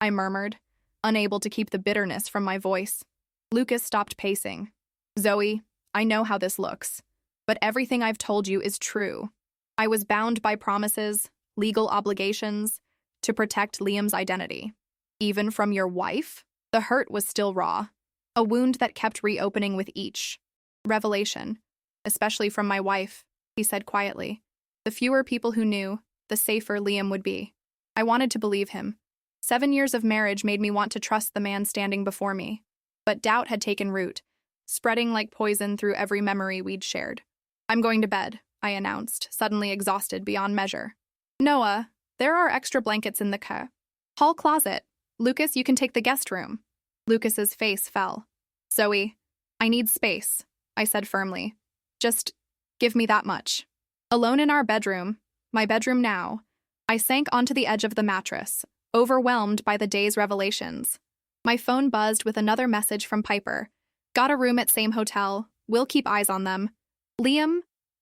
I murmured, unable to keep the bitterness from my voice. Lucas stopped pacing. Zoe, I know how this looks, but everything I've told you is true. I was bound by promises, legal obligations, to protect Liam's identity. Even from your wife? The hurt was still raw, a wound that kept reopening with each revelation, especially from my wife, he said quietly. The fewer people who knew, the safer Liam would be. I wanted to believe him. 7 years of marriage made me want to trust the man standing before me. But doubt had taken root, spreading like poison through every memory we'd shared. I'm going to bed, I announced, suddenly exhausted beyond measure. Noah, there are extra blankets in the hall closet. Lucas, you can take the guest room. Lucas's face fell. Zoe, I need space, I said firmly. Just give me that much. Alone in our bedroom, my bedroom now, I sank onto the edge of the mattress, overwhelmed by the day's revelations. My phone buzzed with another message from Piper. Got a room at same hotel. We'll keep eyes on them. Liam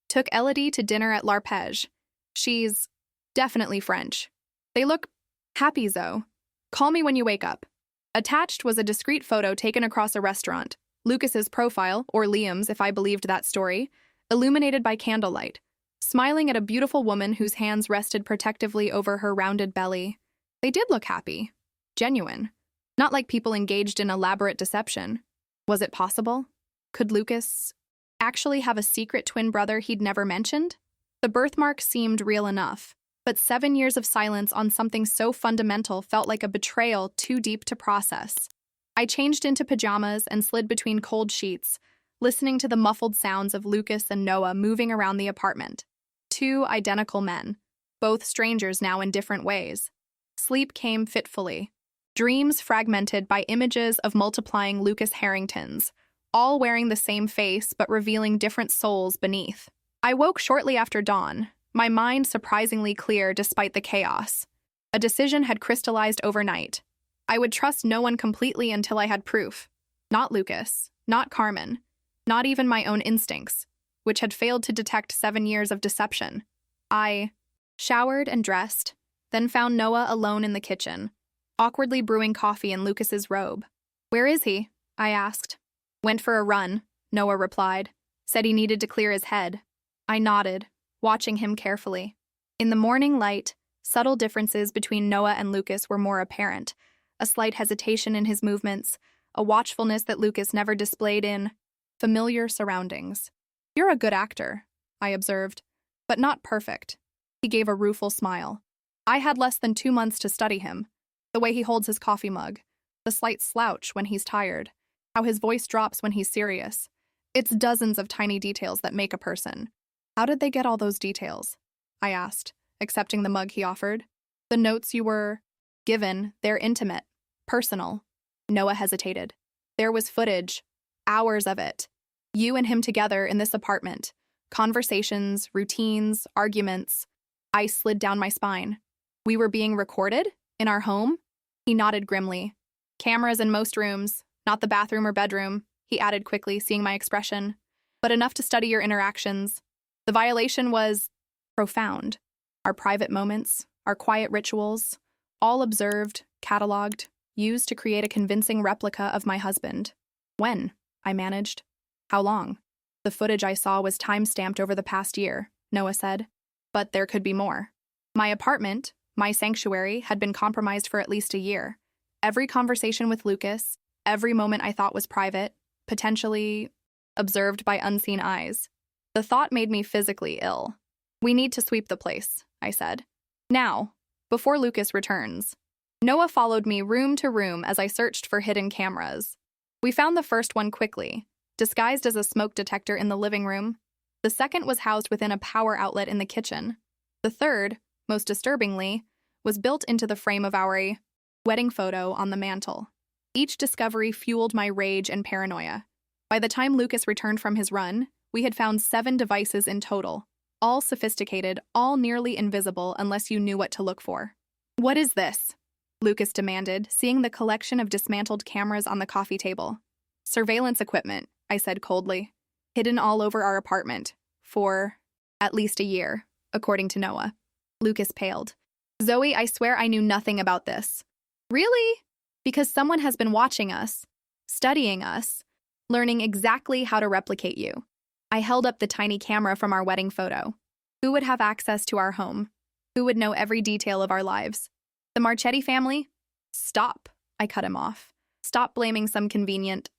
took Elodie to dinner at L'Arpege. She's definitely French. They look happy, Zoe. Call me when you wake up. Attached was a discreet photo taken across a restaurant. Lucas's profile, or Liam's if I believed that story, illuminated by candlelight, smiling at a beautiful woman whose hands rested protectively over her rounded belly. They did look happy. Genuine. Not like people engaged in elaborate deception. Was it possible? Could Lucas actually have a secret twin brother he'd never mentioned? The birthmark seemed real enough, but 7 years of silence on something so fundamental felt like a betrayal too deep to process. I changed into pajamas and slid between cold sheets, listening to the muffled sounds of Lucas and Noah moving around the apartment. Two identical men, both strangers now in different ways. Sleep came fitfully. Dreams fragmented by images of multiplying Lucas Harringtons, all wearing the same face but revealing different souls beneath. I woke shortly after dawn, my mind surprisingly clear despite the chaos. A decision had crystallized overnight. I would trust no one completely until I had proof. Not Lucas, not Carmen, not even my own instincts, which had failed to detect 7 years of deception. I showered and dressed, then found Noah alone in the kitchen, awkwardly brewing coffee in Lucas's robe. "Where is he?" I asked. "Went for a run," Noah replied. "Said he needed to clear his head." I nodded, watching him carefully. In the morning light, subtle differences between Noah and Lucas were more apparent. A slight hesitation in his movements, a watchfulness that Lucas never displayed in familiar surroundings. "You're a good actor," I observed, "but not perfect." He gave a rueful smile. I had less than 2 months to study him. The way he holds his coffee mug, the slight slouch when he's tired, how his voice drops when he's serious. It's dozens of tiny details that make a person. "How did they get all those details?" I asked, accepting the mug he offered. "The notes you were given, they're intimate, personal." Noah hesitated. "There was footage, hours of it. You and him together in this apartment. Conversations, routines, arguments." I slid down my spine. "We were being recorded? In our home?" He nodded grimly. "Cameras in most rooms, not the bathroom or bedroom," he added quickly, seeing my expression. "But enough to study your interactions. The violation was profound. Our private moments, our quiet rituals, all observed, cataloged, used to create a convincing replica of my husband." "When?" I managed. "How long?" "The footage I saw was time-stamped over the past year," Noah said. "But there could be more. My apartment, my sanctuary, had been compromised for at least a year. Every conversation with Lucas, every moment I thought was private, potentially observed by unseen eyes. The thought made me physically ill. "We need to sweep the place," I said. "Now, before Lucas returns." Noah followed me room to room as I searched for hidden cameras. We found the first one quickly, disguised as a smoke detector in the living room. The second was housed within a power outlet in the kitchen. The third, most disturbingly, was built into the frame of our wedding photo on the mantel. Each discovery fueled my rage and paranoia. By the time Lucas returned from his run, we had found 7 devices in total, all sophisticated, all nearly invisible unless you knew what to look for. "What is this?" Lucas demanded, seeing the collection of dismantled cameras on the coffee table. "Surveillance equipment," I said coldly. "Hidden all over our apartment. For at least a year, according to Noah." Lucas paled. "Zoe, I swear I knew nothing about this." "Really?" "Because someone has been watching us, studying us, learning exactly how to replicate you." I held up the tiny camera from our wedding photo. "Who would have access to our home? Who would know every detail of our lives? The Marchetti family?" "Stop," I cut him off. "Stop blaming some convenient,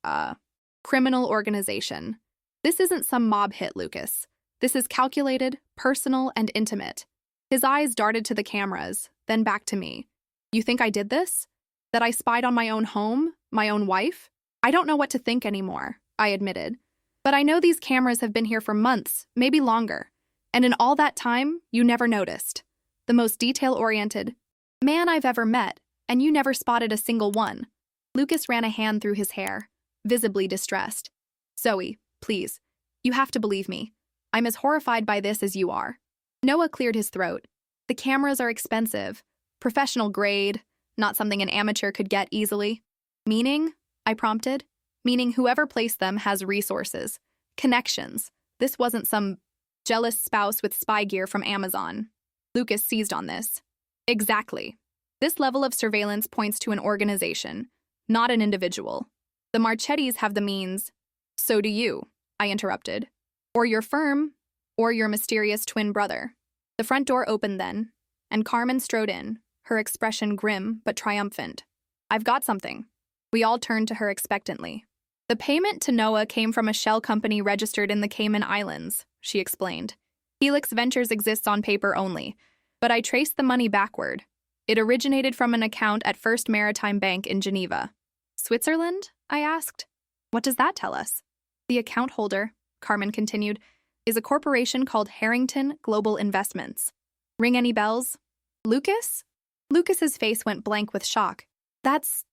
criminal organization. This isn't some mob hit, Lucas. This is calculated, personal, and intimate." His eyes darted to the cameras, then back to me. "You think I did this? That I spied on my own home? My own wife?" "I don't know what to think anymore," I admitted. "But I know these cameras have been here for months, maybe longer. And in all that time, you never noticed. The most detail-oriented man I've ever met, and you never spotted a single one." Lucas ran a hand through his hair, visibly distressed. "Zoe, please. You have to believe me. I'm as horrified by this as you are." Noah cleared his throat. "The cameras are expensive, professional grade, not something an amateur could get easily." "Meaning?" I prompted. "Meaning whoever placed them has resources, connections. This wasn't some jealous spouse with spy gear from Amazon." Lucas seized on this. "Exactly. This level of surveillance points to an organization, not an individual. The Marchettis have the means. So do you, I interrupted. Or your firm, or your mysterious twin brother. The front door opened then, and Carmen strode in, her expression grim but triumphant. I've got something. We all turned to her expectantly. The payment to Noah came from a shell company registered in the Cayman Islands, she explained. Helix Ventures exists on paper only, but I traced the money backward. It originated from an account at First Maritime Bank in Geneva. Switzerland? I asked. What does that tell us? The account holder, Carmen continued, is a corporation called Harrington Global Investments. Ring any bells? Lucas? Lucas's face went blank with shock. That's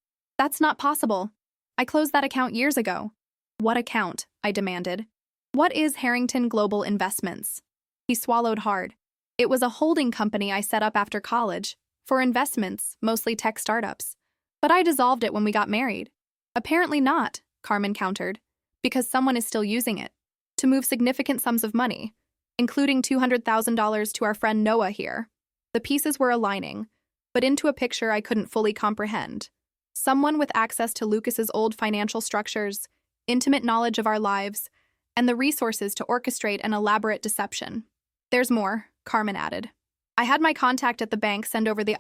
not possible. I closed that account years ago. What account? I demanded. What is Harrington Global Investments? He swallowed hard. It was a holding company I set up after college, for investments, mostly tech startups. But I dissolved it when we got married. Apparently not, Carmen countered, because someone is still using it, to move significant sums of money, including $200,000 to our friend Noah here. The pieces were aligning, but into a picture I couldn't fully comprehend. Someone with access to Lucas's old financial structures, intimate knowledge of our lives, and the resources to orchestrate an elaborate deception. There's more, Carmen added. I had my contact at the bank send over the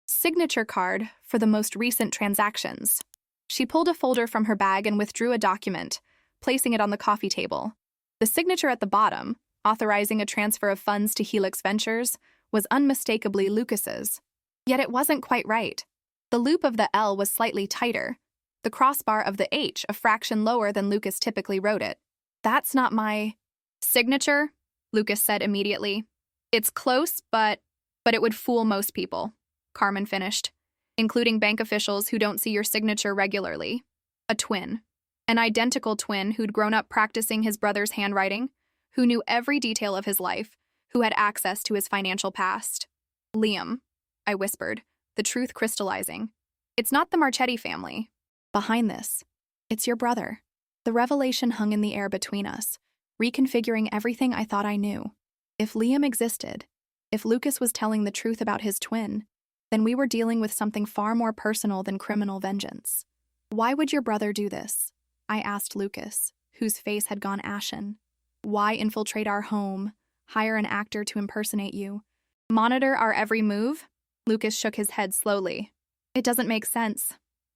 signature card for the most recent transactions. She pulled a folder from her bag and withdrew a document, placing it on the coffee table. The signature at the bottom, authorizing a transfer of funds to Helix Ventures, was unmistakably Lucas's. Yet it wasn't quite right. The loop of the L was slightly tighter, the crossbar of the H a fraction lower than Lucas typically wrote it. That's not my signature, Lucas said immediately. It's close, but it would fool most people, Carmen finished, including bank officials who don't see your signature regularly. A twin. An identical twin who'd grown up practicing his brother's handwriting, who knew every detail of his life, who had access to his financial past. Liam, I whispered, the truth crystallizing. It's not the Marchetti family. Behind this, it's your brother. The revelation hung in the air between us, reconfiguring everything I thought I knew. If Liam existed, if Lucas was telling the truth about his twin, then we were dealing with something far more personal than criminal vengeance. Why would your brother do this? I asked Lucas, whose face had gone ashen. Why infiltrate our home, hire an actor to impersonate you, monitor our every move? Lucas shook his head slowly. It doesn't make sense.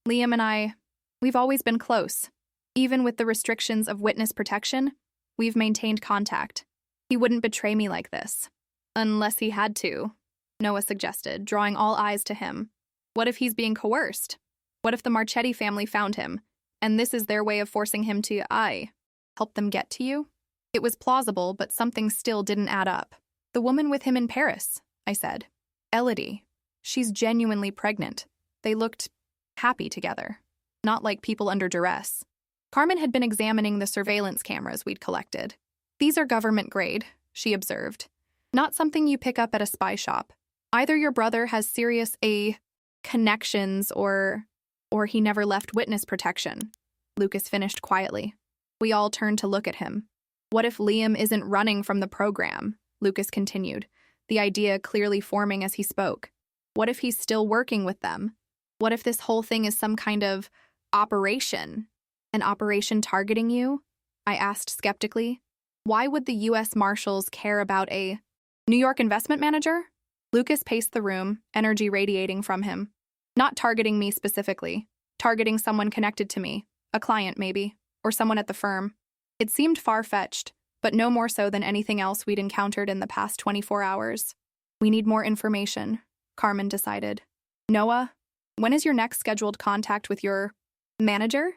Liam and we've always been close. Even with the restrictions of witness protection, we've maintained contact. He wouldn't betray me like this. Unless he had to, Noah suggested, drawing all eyes to him. What if he's being coerced? What if the Marchetti family found him, and this is their way of forcing him to, help them get to you? It was plausible, but something still didn't add up. The woman with him in Paris, I said. Elodie. She's genuinely pregnant. They looked happy together, not like people under duress. Carmen had been examining the surveillance cameras we'd collected. These are government grade, she observed. Not something you pick up at a spy shop. Either your brother has serious connections or he never left witness protection. Lucas finished quietly. We all turned to look at him. What if Liam isn't running from the program? Lucas continued, the idea clearly forming as he spoke. What if he's still working with them? What if this whole thing is some kind of operation? An operation targeting you? I asked skeptically. Why would the U.S. Marshals care about a New York investment manager? Lucas paced the room, energy radiating from him. Not targeting me specifically, targeting someone connected to me, a client maybe, or someone at the firm. It seemed far-fetched, but no more so than anything else we'd encountered in the past 24 hours. We need more information, Carmen decided. Noah, when is your next scheduled contact with your manager?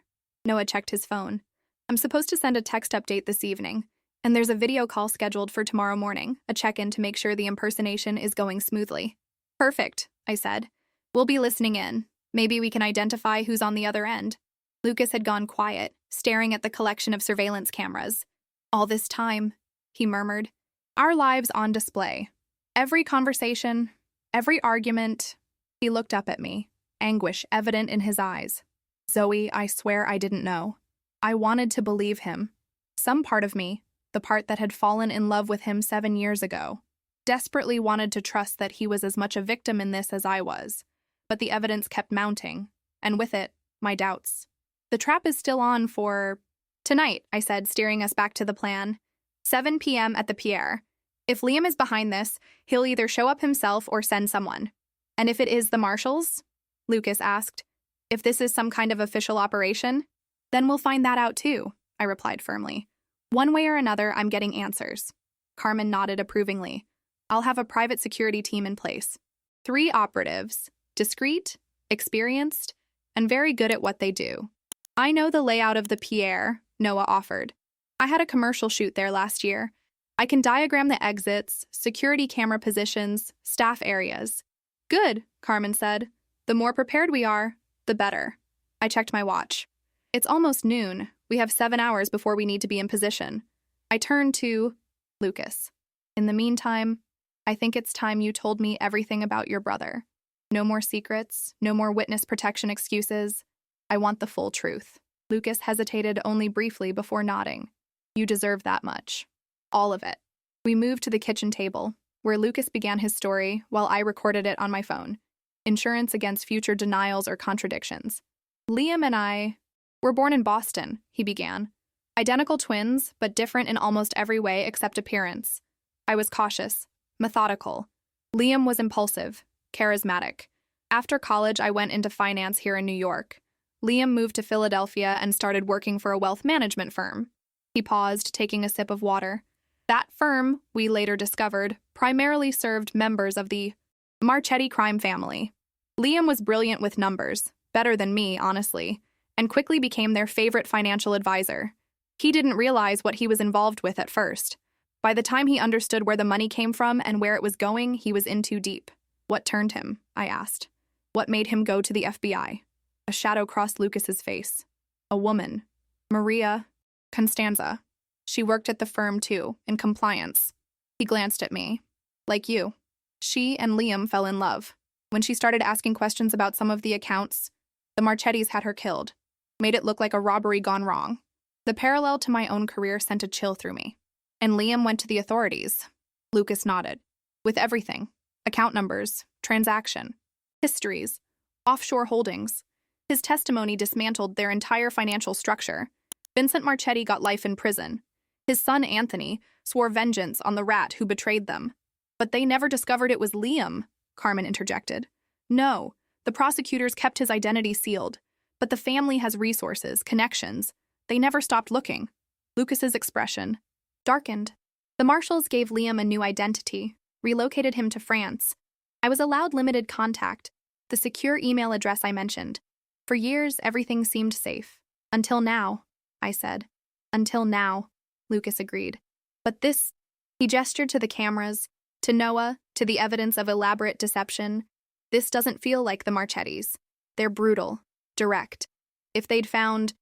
Noah checked his phone. I'm supposed to send a text update this evening, and there's a video call scheduled for tomorrow morning, a check-in to make sure the impersonation is going smoothly. Perfect, I said. We'll be listening in. Maybe we can identify who's on the other end. Lucas had gone quiet, staring at the collection of surveillance cameras. All this time, he murmured, our lives on display. Every conversation, every argument. He looked up at me, anguish evident in his eyes. Zoe, I swear I didn't know. I wanted to believe him. Some part of me, the part that had fallen in love with him 7 years ago, desperately wanted to trust that he was as much a victim in this as I was. but the evidence kept mounting, and with it, my doubts. The trap is still on for tonight, I said, steering us back to the plan. 7 p.m. at the Pierre. If Liam is behind this, he'll either show up himself or send someone. And if it is the marshals? Lucas asked. If this is some kind of official operation? Then we'll find that out too, I replied firmly. One way or another, I'm getting answers. Carmen nodded approvingly. I'll have a private security team in place. 3 operatives, discreet, experienced, and very good at what they do. I know the layout of the Pierre, Noah offered. I had a commercial shoot there last year. I can diagram the exits, security camera positions, staff areas. Good, Carmen said. The more prepared we are, the better. I checked my watch. It's almost noon. We have 7 hours before we need to be in position. I turned to Lucas. In the meantime, I think it's time you told me everything about your brother. No more secrets, no more witness protection excuses. I want the full truth. Lucas hesitated only briefly before nodding. You deserve that much. All of it. We moved to the kitchen table, where Lucas began his story while I recorded it on my phone. Insurance against future denials or contradictions. Liam and I were born in Boston, he began. Identical twins, but different in almost every way except appearance. I was cautious, methodical. Liam was impulsive, charismatic. After college, I went into finance here in New York. Liam moved to Philadelphia and started working for a wealth management firm. He paused, taking a sip of water. That firm, we later discovered, primarily served members of the Marchetti crime family. Liam was brilliant with numbers, better than me, honestly, and quickly became their favorite financial advisor. He didn't realize what he was involved with at first. By the time he understood where the money came from and where it was going, he was in too deep. What turned him? I asked. What made him go to the FBI? A shadow crossed Lucas's face. A woman. Maria Constanza. She worked at the firm too, in compliance. He glanced at me. Like you. She and Liam fell in love. When she started asking questions about some of the accounts, the Marchettis had her killed. Made it look like a robbery gone wrong. The parallel to my own career sent a chill through me. And Liam went to the authorities. Lucas nodded. With everything. Account numbers, transaction, histories, offshore holdings. His testimony dismantled their entire financial structure. Vincent Marchetti got life in prison. His son, Anthony, swore vengeance on the rat who betrayed them. But they never discovered it was Liam, Carmen interjected. No, the prosecutors kept his identity sealed. But the family has resources, connections. They never stopped looking. Lucas's expression darkened. The marshals gave Liam a new identity, relocated him to France. I was allowed limited contact, the secure email address I mentioned. For years, everything seemed safe. Until now, I said. Until now, Lucas agreed. But this, he gestured to the cameras, to Noah, to the evidence of elaborate deception. This doesn't feel like the Marchettis. They're brutal, direct. If they'd found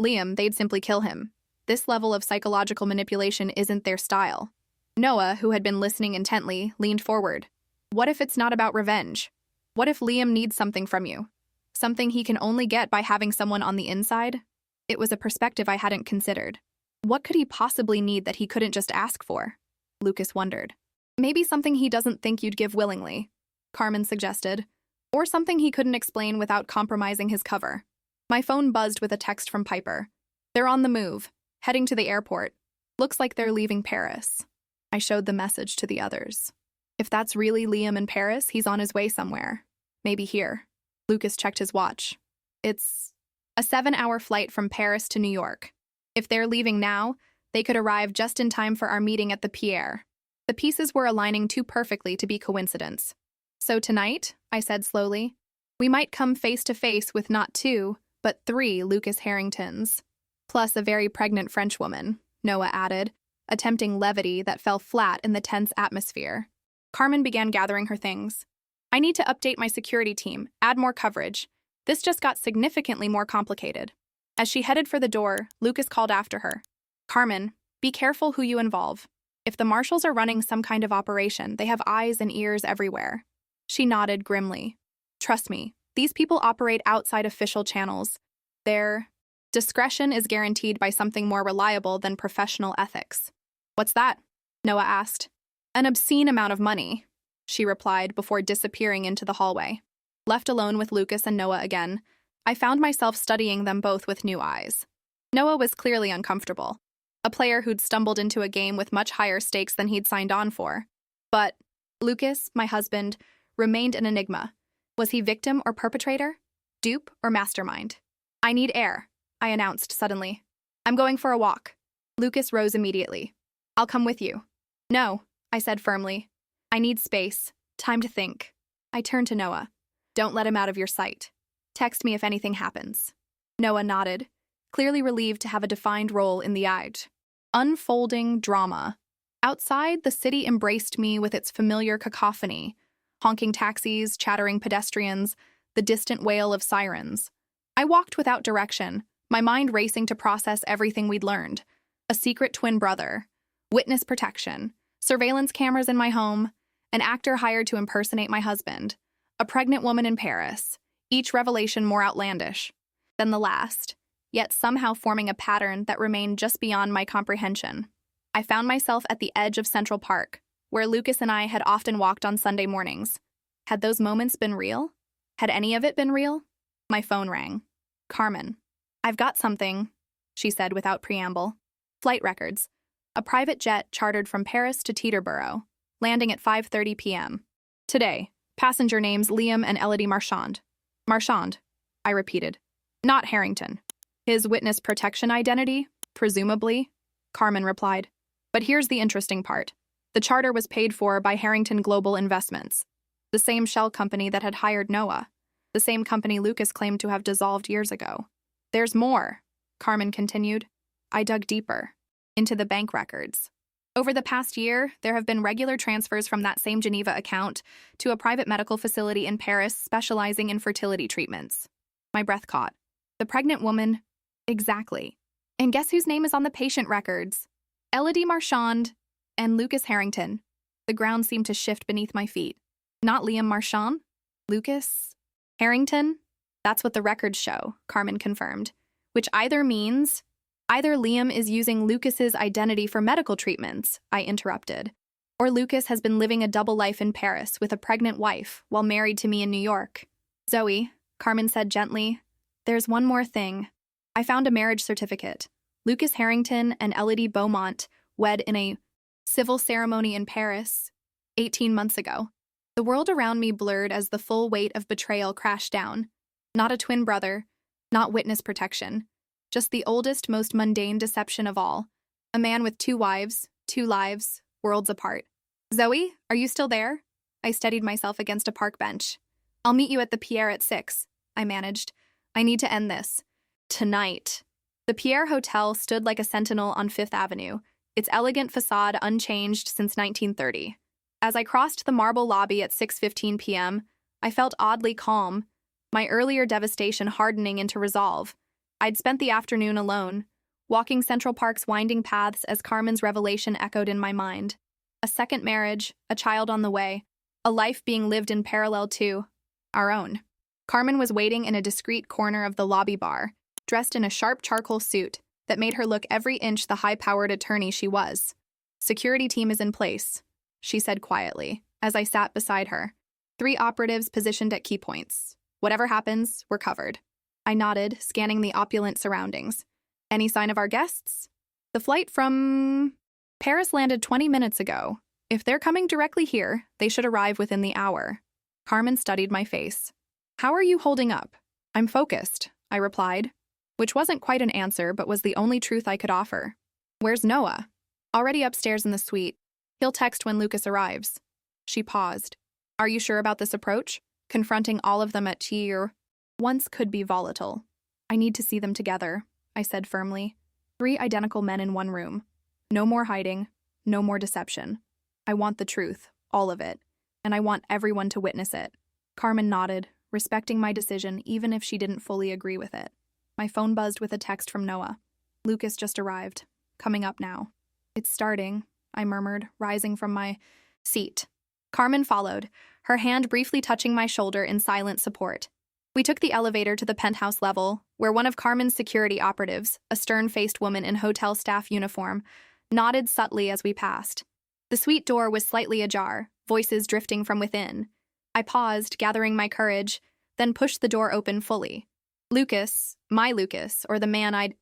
Liam, they'd simply kill him. This level of psychological manipulation isn't their style. Noah, who had been listening intently, leaned forward. What if it's not about revenge? What if Liam needs something from you? Something he can only get by having someone on the inside? It was a perspective I hadn't considered. What could he possibly need that he couldn't just ask for? Lucas wondered. Maybe something he doesn't think you'd give willingly, Carmen suggested. Or something he couldn't explain without compromising his cover. My phone buzzed with a text from Piper. They're on the move, heading to the airport. Looks like they're leaving Paris. I showed the message to the others. If that's really Liam in Paris, he's on his way somewhere. Maybe here. Lucas checked his watch. It's a 7-hour flight from Paris to New York. If they're leaving now, they could arrive just in time for our meeting at the Pierre. The pieces were aligning too perfectly to be coincidence. So tonight, I said slowly, we might come face to face with not 2, but 3 Lucas Harringtons. Plus a very pregnant Frenchwoman, Noah added, attempting levity that fell flat in the tense atmosphere. Carmen began gathering her things. I need to update my security team, add more coverage. This just got significantly more complicated. As she headed for the door, Lucas called after her. Carmen, be careful who you involve. If the marshals are running some kind of operation, they have eyes and ears everywhere. She nodded grimly. Trust me, these people operate outside official channels. Their discretion is guaranteed by something more reliable than professional ethics. What's that? Noah asked. An obscene amount of money, she replied before disappearing into the hallway. Left alone with Lucas and Noah again, I found myself studying them both with new eyes. Noah was clearly uncomfortable, a player who'd stumbled into a game with much higher stakes than he'd signed on for. But Lucas, my husband, remained an enigma. Was he victim or perpetrator? Dupe or mastermind? "I need air," I announced suddenly. "I'm going for a walk." Lucas rose immediately. "I'll come with you." "No," I said firmly. "I need space. Time to think." I turned to Noah. "Don't let him out of your sight. Text me if anything happens." Noah nodded, clearly relieved to have a defined role in the act. Unfolding drama. Outside, the city embraced me with its familiar cacophony: honking taxis, chattering pedestrians, the distant wail of sirens. I walked without direction, my mind racing to process everything we'd learned. A secret twin brother, witness protection, surveillance cameras in my home, an actor hired to impersonate my husband, a pregnant woman in Paris, each revelation more outlandish than the last, yet somehow forming a pattern that remained just beyond my comprehension. I found myself at the edge of Central Park, where Lucas and I had often walked on Sunday mornings. Had those moments been real? Had any of it been real? My phone rang. "Carmen, I've got something," she said without preamble. "Flight records. A private jet chartered from Paris to Teterboro, landing at 5:30 p.m. today. Passenger names Liam and Elodie Marchand." "Marchand," I repeated. "Not Harrington." "His witness protection identity, presumably," Carmen replied. "But here's the interesting part. The charter was paid for by Harrington Global Investments, the same shell company that had hired Noah, the same company Lucas claimed to have dissolved years ago. There's more," Carmen continued. I dug deeper, into the bank records. Over the past year, there have been regular transfers from that same Geneva account to a private medical facility in Paris specializing in fertility treatments. My breath caught. The pregnant woman. Exactly. And guess whose name is on the patient records? Elodie Marchand and Lucas Harrington. The ground seemed to shift beneath my feet. Not Liam Marchand? Lucas Harrington? That's what the records show, Carmen confirmed. Which either means either Liam is using Lucas's identity for medical treatments, I interrupted, or Lucas has been living a double life in Paris with a pregnant wife while married to me in New York. "Zoe," Carmen said gently, "there's one more thing. I found a marriage certificate. Lucas Harrington and Elodie Beaumont wed in a civil ceremony in Paris 18 months ago." The world around me blurred as the full weight of betrayal crashed down. Not a twin brother, not witness protection, just the oldest, most mundane deception of all. A man with 2 wives, 2 lives, worlds apart. "Zoe, are you still there?" I steadied myself against a park bench. "I'll meet you at the Pierre at 6, I managed. "I need to end this. Tonight." The Pierre Hotel stood like a sentinel on Fifth Avenue, its elegant facade unchanged since 1930. As I crossed the marble lobby at 6:15 p.m., I felt oddly calm, my earlier devastation hardening into resolve. I'd spent the afternoon alone, walking Central Park's winding paths as Carmen's revelation echoed in my mind. A second marriage, a child on the way, a life being lived in parallel to our own. Carmen was waiting in a discreet corner of the lobby bar, dressed in a sharp charcoal suit that made her look every inch the high-powered attorney she was. "Security team is in place," she said quietly, as I sat beside her. 3 operatives positioned at key points. Whatever happens, we're covered. I nodded, scanning the opulent surroundings. "Any sign of our guests?" "The flight from Paris landed 20 minutes ago. If they're coming directly here, they should arrive within the hour." Carmen studied my face. "How are you holding up?" "I'm focused," I replied, which wasn't quite an answer but was the only truth I could offer. "Where's Noah?" "Already upstairs in the suite. He'll text when Lucas arrives." She paused. "Are you sure about this approach? Confronting all of them at tier once could be volatile." "I need to see them together," I said firmly. 3 identical men in one room. No more hiding, no more deception. I want the truth, all of it, and I want everyone to witness it. Carmen nodded, respecting my decision even if she didn't fully agree with it. My phone buzzed with a text from Noah. "Lucas just arrived. Coming up now." "It's starting," I murmured, rising from my seat. Carmen followed, her hand briefly touching my shoulder in silent support. We took the elevator to the penthouse level, where one of Carmen's security operatives, a stern-faced woman in hotel staff uniform, nodded subtly as we passed. The suite door was slightly ajar, voices drifting from within. I paused, gathering my courage, then pushed the door open fully. Lucas, my Lucas, or the man I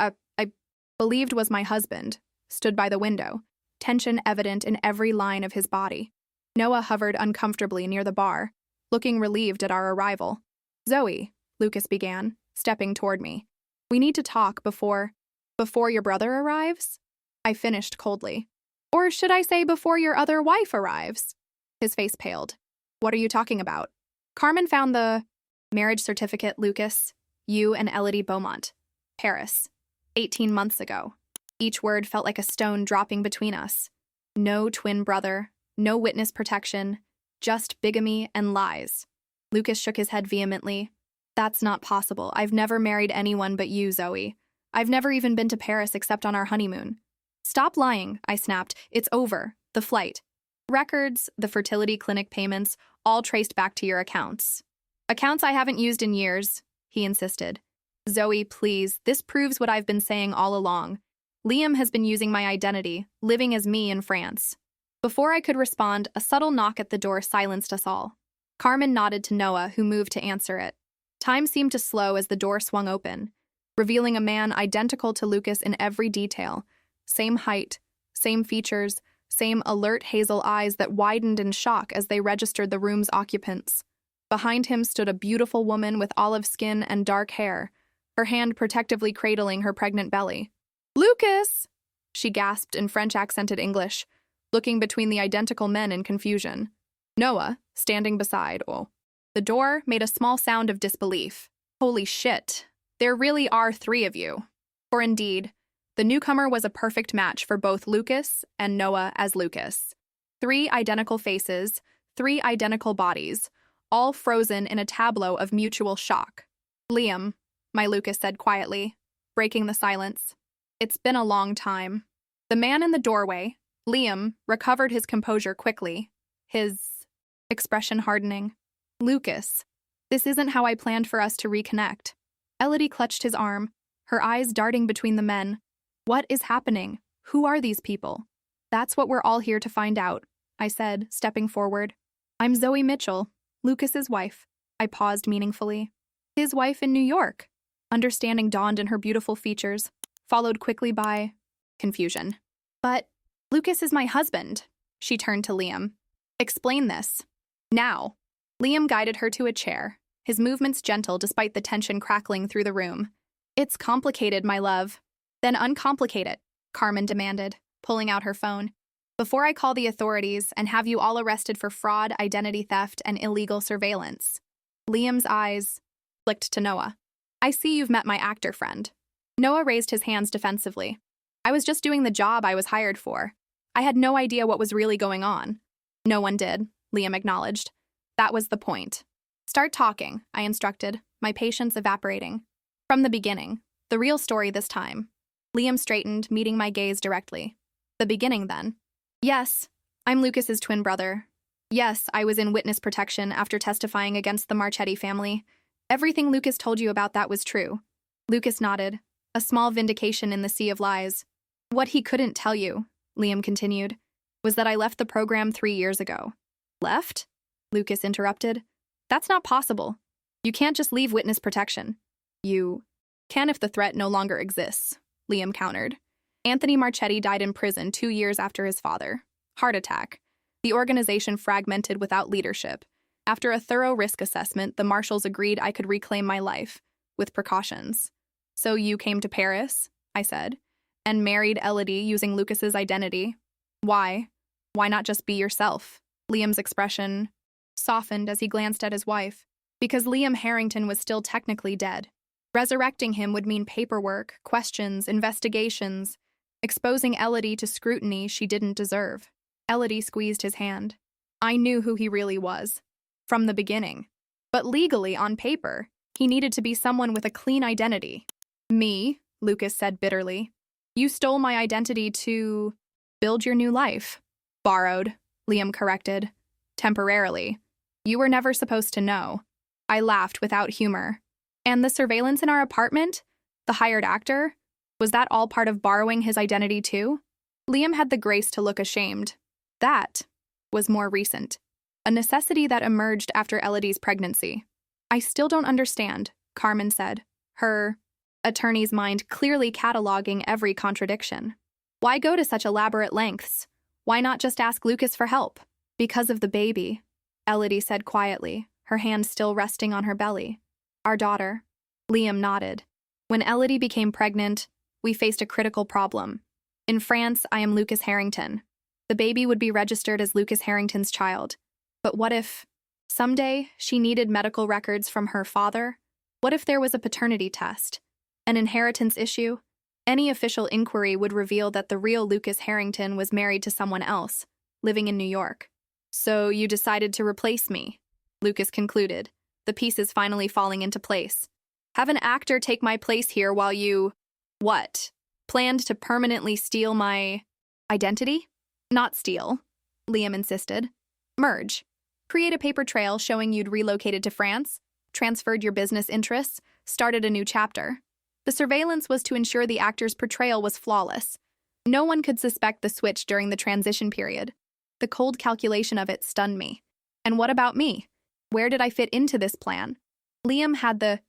believed was my husband, stood by the window, tension evident in every line of his body. Noah hovered uncomfortably near the bar, looking relieved at our arrival. "Zoe," Lucas began, stepping toward me. "We need to talk before your brother arrives?" I finished coldly. "Or should I say before your other wife arrives?" His face paled. "What are you talking about?" "Carmen found the marriage certificate, Lucas. You and Elodie Beaumont. Paris. 18 months ago." Each word felt like a stone dropping between us. No twin brother, no witness protection, just bigamy and lies. Lucas shook his head vehemently. "That's not possible. I've never married anyone but you, Zoe. I've never even been to Paris except on our honeymoon." "Stop lying," I snapped. "It's over. The flight. Records, the fertility clinic payments, all traced back to your accounts." "Accounts I haven't used in years," he insisted. "Zoe, please, this proves what I've been saying all along. Liam has been using my identity, living as me in France." Before I could respond, a subtle knock at the door silenced us all. Carmen nodded to Noah, who moved to answer it. Time seemed to slow as the door swung open, revealing a man identical to Lucas in every detail. Same height, same features, same alert hazel eyes that widened in shock as they registered the room's occupants. Behind him stood a beautiful woman with olive skin and dark hair, her hand protectively cradling her pregnant belly. "Lucas!" she gasped in French-accented English, looking between the identical men in confusion. Noah, standing beside, the door, made a small sound of disbelief. "Holy shit, there really are 3 of you." For indeed, the newcomer was a perfect match for both Lucas and Noah as Lucas. 3 identical faces, 3 identical bodies, all frozen in a tableau of mutual shock. "Liam," my Lucas said quietly, breaking the silence. "It's been a long time." The man in the doorway, Liam, recovered his composure quickly, his expression hardening. "Lucas, this isn't how I planned for us to reconnect." Elodie clutched his arm, her eyes darting between the men. "What is happening? Who are these people?" "That's what we're all here to find out," I said, stepping forward. "I'm Zoe Mitchell, Lucas's wife." I paused meaningfully. "His wife in New York." Understanding dawned in her beautiful features, followed quickly by confusion. "But Lucas is my husband." She turned to Liam. "Explain this. Now." Liam guided her to a chair, his movements gentle despite the tension crackling through the room. "It's complicated, my love." "Then uncomplicate it," Carmen demanded, pulling out her phone. "Before I call the authorities and have you all arrested for fraud, identity theft, and illegal surveillance." Liam's eyes flicked to Noah. "I see you've met my actor friend." Noah raised his hands defensively. "I was just doing the job I was hired for. I had no idea what was really going on." "No one did," Liam acknowledged. "That was the point." "Start talking," I instructed, my patience evaporating. "From the beginning. The real story this time." Liam straightened, meeting my gaze directly. "The beginning, then?" "Yes, I'm Lucas's twin brother. Yes, I was in witness protection after testifying against the Marchetti family. Everything Lucas told you about that was true." Lucas nodded, a small vindication in the sea of lies. "What he couldn't tell you," Liam continued, "was that I left the program 3 years ago." "Left?" Lucas interrupted. "That's not possible. You can't just leave witness protection." "You can if the threat no longer exists," Liam countered. "Anthony Marchetti died in prison 2 years after his father. Heart attack. The organization fragmented without leadership. After a thorough risk assessment, the marshals agreed I could reclaim my life, with precautions." "So you came to Paris," I said, "and married Elodie using Lucas's identity. Why? Why not just be yourself?" Liam's expression softened as he glanced at his wife. "Because Liam Harrington was still technically dead. Resurrecting him would mean paperwork, questions, investigations, exposing Elodie to scrutiny she didn't deserve." Elodie squeezed his hand. "I knew who he really was. From the beginning. But legally, on paper, he needed to be someone with a clean identity." "Me," Lucas said bitterly. "You stole my identity to build your new life." "Borrowed," Liam corrected. "Temporarily. You were never supposed to know." I laughed without humor. "And the surveillance in our apartment? The hired actor? Was that all part of borrowing his identity too?" Liam had the grace to look ashamed. "That was more recent. A necessity that emerged after Elodie's pregnancy." I still don't understand, Carmen said, her attorney's mind clearly cataloging every contradiction. Why go to such elaborate lengths? Why not just ask Lucas for help? Because of the baby, Elodie said quietly, her hand still resting on her belly. Our daughter. Liam nodded. When Elodie became pregnant, we faced a critical problem. In France, I am Lucas Harrington. The baby would be registered as Lucas Harrington's child. But what if, someday, she needed medical records from her father? What if there was a paternity test? An inheritance issue? Any official inquiry would reveal that the real Lucas Harrington was married to someone else, living in New York. So you decided to replace me, Lucas concluded, the pieces finally falling into place. Have an actor take my place here while you… What? Planned to permanently steal my… identity? Not steal, Liam insisted. Merge. Create a paper trail showing you'd relocated to France, transferred your business interests, started a new chapter. The surveillance was to ensure the actor's portrayal was flawless. No one could suspect the switch during the transition period. The cold calculation of it stunned me. And what about me? Where did I fit into this plan? Liam had the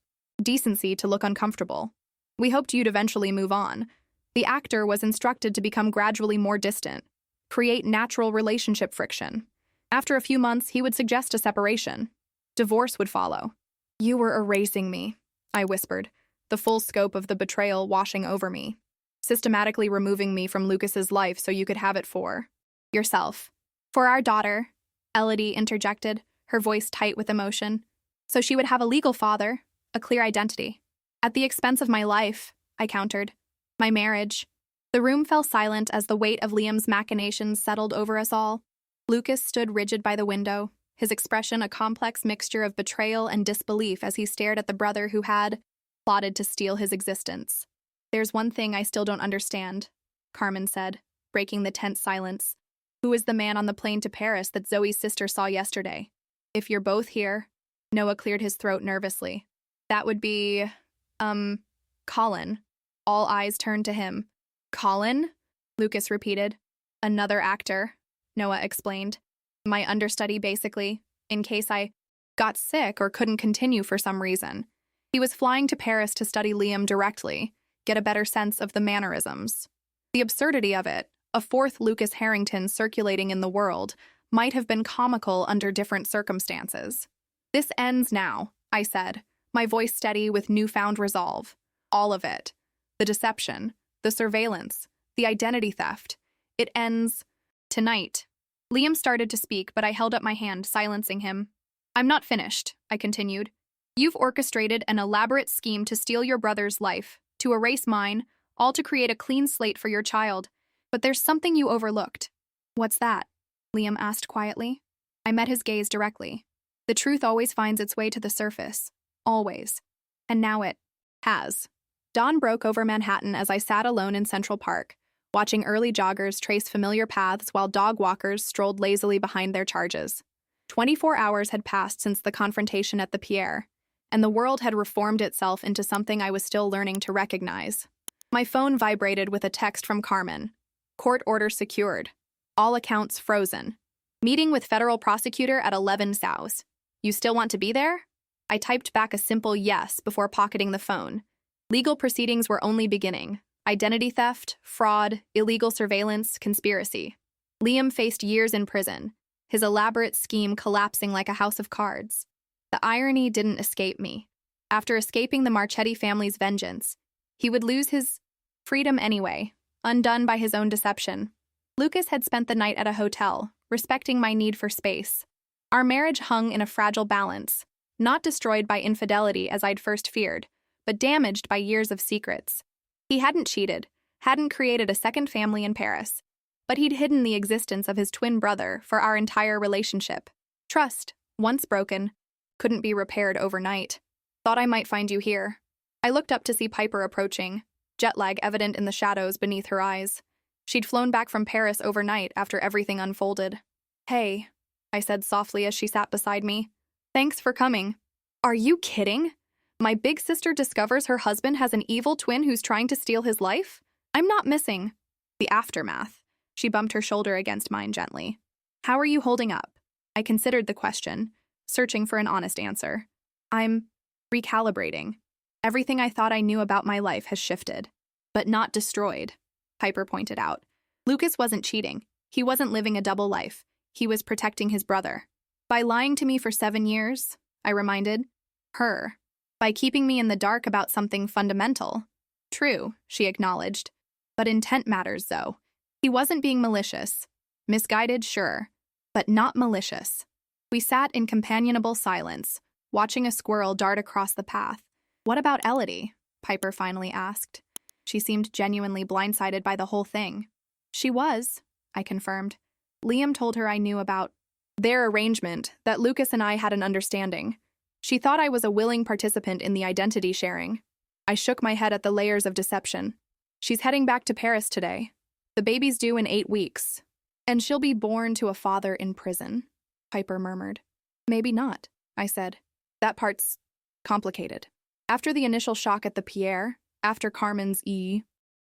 decency to look uncomfortable. We hoped you'd eventually move on. The actor was instructed to become gradually more distant, create natural relationship friction. After a few months, he would suggest a separation. Divorce would follow. You were erasing me, I whispered, the full scope of the betrayal washing over me. Systematically removing me from Lucas's life so you could have it for yourself. For our daughter, Elodie interjected, her voice tight with emotion. So she would have a legal father, a clear identity. At the expense of my life, I countered. My marriage. The room fell silent as the weight of Liam's machinations settled over us all. Lucas stood rigid by the window, his expression a complex mixture of betrayal and disbelief as he stared at the brother who had plotted to steal his existence. There's one thing I still don't understand, Carmen said, breaking the tense silence. Who is the man on the plane to Paris that Zoe's sister saw yesterday? If you're both here, Noah cleared his throat nervously. That would be, Colin. All eyes turned to him. Colin? Lucas repeated. Another actor, Noah explained. My understudy, basically, in case I got sick or couldn't continue for some reason. He was flying to Paris to study Liam directly, get a better sense of the mannerisms. The absurdity of it, a fourth Lucas Harrington circulating in the world, might have been comical under different circumstances. This ends now, I said, my voice steady with newfound resolve. All of it. The deception, the surveillance, the identity theft. It ends tonight. Liam started to speak, but I held up my hand, silencing him. I'm not finished, I continued. You've orchestrated an elaborate scheme to steal your brother's life, to erase mine, all to create a clean slate for your child. But there's something you overlooked. What's that? Liam asked quietly. I met his gaze directly. The truth always finds its way to the surface. Always. And now it has. Dawn broke over Manhattan as I sat alone in Central Park, watching early joggers trace familiar paths while dog walkers strolled lazily behind their charges. 24 hours had passed since the confrontation at the Pierre, and the world had reformed itself into something I was still learning to recognize. My phone vibrated with a text from Carmen. Court order secured. All accounts frozen. Meeting with federal prosecutor at 11 Sows. You still want to be there? I typed back a simple yes before pocketing the phone. Legal proceedings were only beginning. Identity theft, fraud, illegal surveillance, conspiracy. Liam faced years in prison, his elaborate scheme collapsing like a house of cards. The irony didn't escape me. After escaping the Marchetti family's vengeance, he would lose his freedom anyway, undone by his own deception. Lucas had spent the night at a hotel, respecting my need for space. Our marriage hung in a fragile balance, not destroyed by infidelity as I'd first feared, but damaged by years of secrets. He hadn't cheated, hadn't created a second family in Paris, but he'd hidden the existence of his twin brother for our entire relationship. Trust, once broken, couldn't be repaired overnight. Thought I might find you here. I looked up to see Piper approaching, jet lag evident in the shadows beneath her eyes. She'd flown back from Paris overnight after everything unfolded. Hey, I said softly as she sat beside me. Thanks for coming. Are you kidding? My big sister discovers her husband has an evil twin who's trying to steal his life? I'm not missing the aftermath. She bumped her shoulder against mine gently. How are you holding up? I considered the question, searching for an honest answer. I'm recalibrating. Everything I thought I knew about my life has shifted. But not destroyed, Piper pointed out. Lucas wasn't cheating. He wasn't living a double life. He was protecting his brother. By lying to me for 7 years, I reminded her. By keeping me in the dark about something fundamental. True, she acknowledged. But intent matters, though. He wasn't being malicious. Misguided, sure, but not malicious. We sat in companionable silence, watching a squirrel dart across the path. What about Elodie? Piper finally asked. She seemed genuinely blindsided by the whole thing. She was, I confirmed. Liam told her I knew about their arrangement, that Lucas and I had an understanding. She thought I was a willing participant in the identity sharing. I shook my head at the layers of deception. She's heading back to Paris today. The baby's due in 8 weeks. And she'll be born to a father in prison, Piper murmured. Maybe not, I said. That part's complicated. After the initial shock at the Pierre, after Carmen's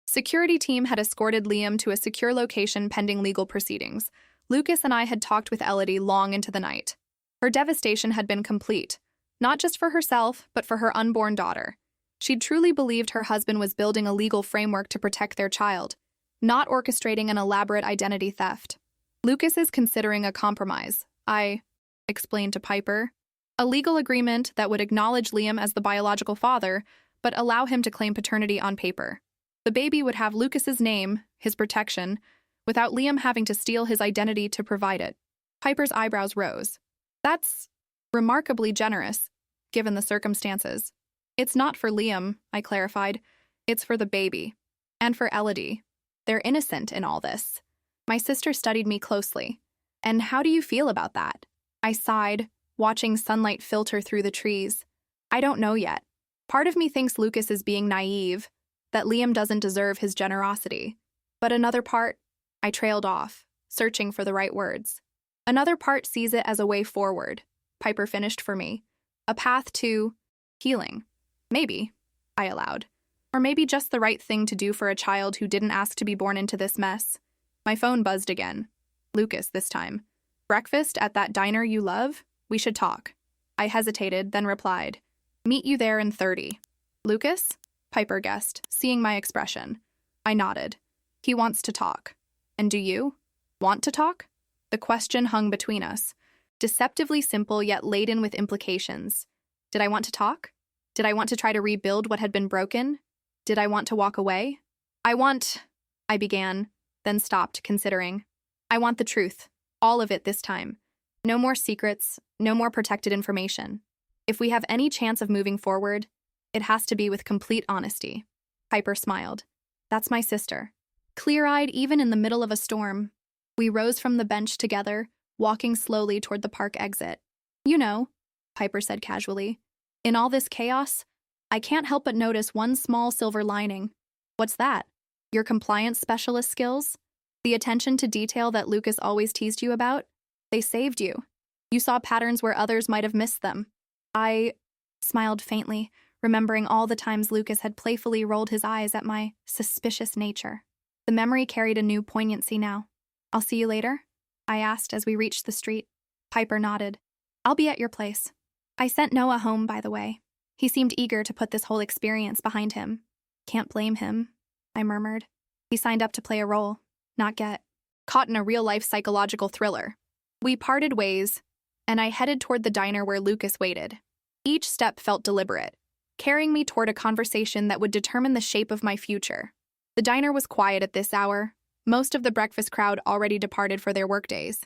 security team had escorted Liam to a secure location pending legal proceedings, Lucas and I had talked with Elodie long into the night. Her devastation had been complete, not just for herself, but for her unborn daughter. She'd truly believed her husband was building a legal framework to protect their child, not orchestrating an elaborate identity theft. Lucas is considering a compromise, I explained to Piper. A legal agreement that would acknowledge Liam as the biological father, but allow him to claim paternity on paper. The baby would have Lucas's name, his protection, without Liam having to steal his identity to provide it. Piper's eyebrows rose. That's remarkably generous, given the circumstances. It's not for Liam, I clarified. It's for the baby. And for Elodie. They're innocent in all this. My sister studied me closely. And how do you feel about that? I sighed, watching sunlight filter through the trees. I don't know yet. Part of me thinks Lucas is being naive, that Liam doesn't deserve his generosity. But another part, I trailed off, searching for the right words. Another part sees it as a way forward, Piper finished for me. A path to healing. Maybe, I allowed. Or maybe just the right thing to do for a child who didn't ask to be born into this mess. My phone buzzed again. Lucas, this time. Breakfast at that diner you love? We should talk. I hesitated, then replied. Meet you there in 30. Lucas? Piper guessed, seeing my expression. I nodded. He wants to talk. And do you? Want to talk? The question hung between us. Deceptively simple yet laden with implications. Did I want to talk? Did I want to try to rebuild what had been broken? Did I want to walk away? I began, then stopped, considering. I want the truth. All of it this time. No more secrets, no more protected information. If we have any chance of moving forward, it has to be with complete honesty. Piper smiled. That's my sister. Clear-eyed even in the middle of a storm. We rose from the bench together, walking slowly toward the park exit. You know, Piper said casually, in all this chaos, I can't help but notice one small silver lining. What's that? Your compliance specialist skills? The attention to detail that Lucas always teased you about? They saved you. You saw patterns where others might have missed them. I smiled faintly, remembering all the times Lucas had playfully rolled his eyes at my suspicious nature. The memory carried a new poignancy now. I'll see you later? I asked as we reached the street. Piper nodded. I'll be at your place. I sent Noah home, by the way. He seemed eager to put this whole experience behind him. Can't blame him, I murmured. He signed up to play a role, not get caught in a real-life psychological thriller. We parted ways, and I headed toward the diner where Lucas waited. Each step felt deliberate, carrying me toward a conversation that would determine the shape of my future. The diner was quiet at this hour. Most of the breakfast crowd already departed for their workdays.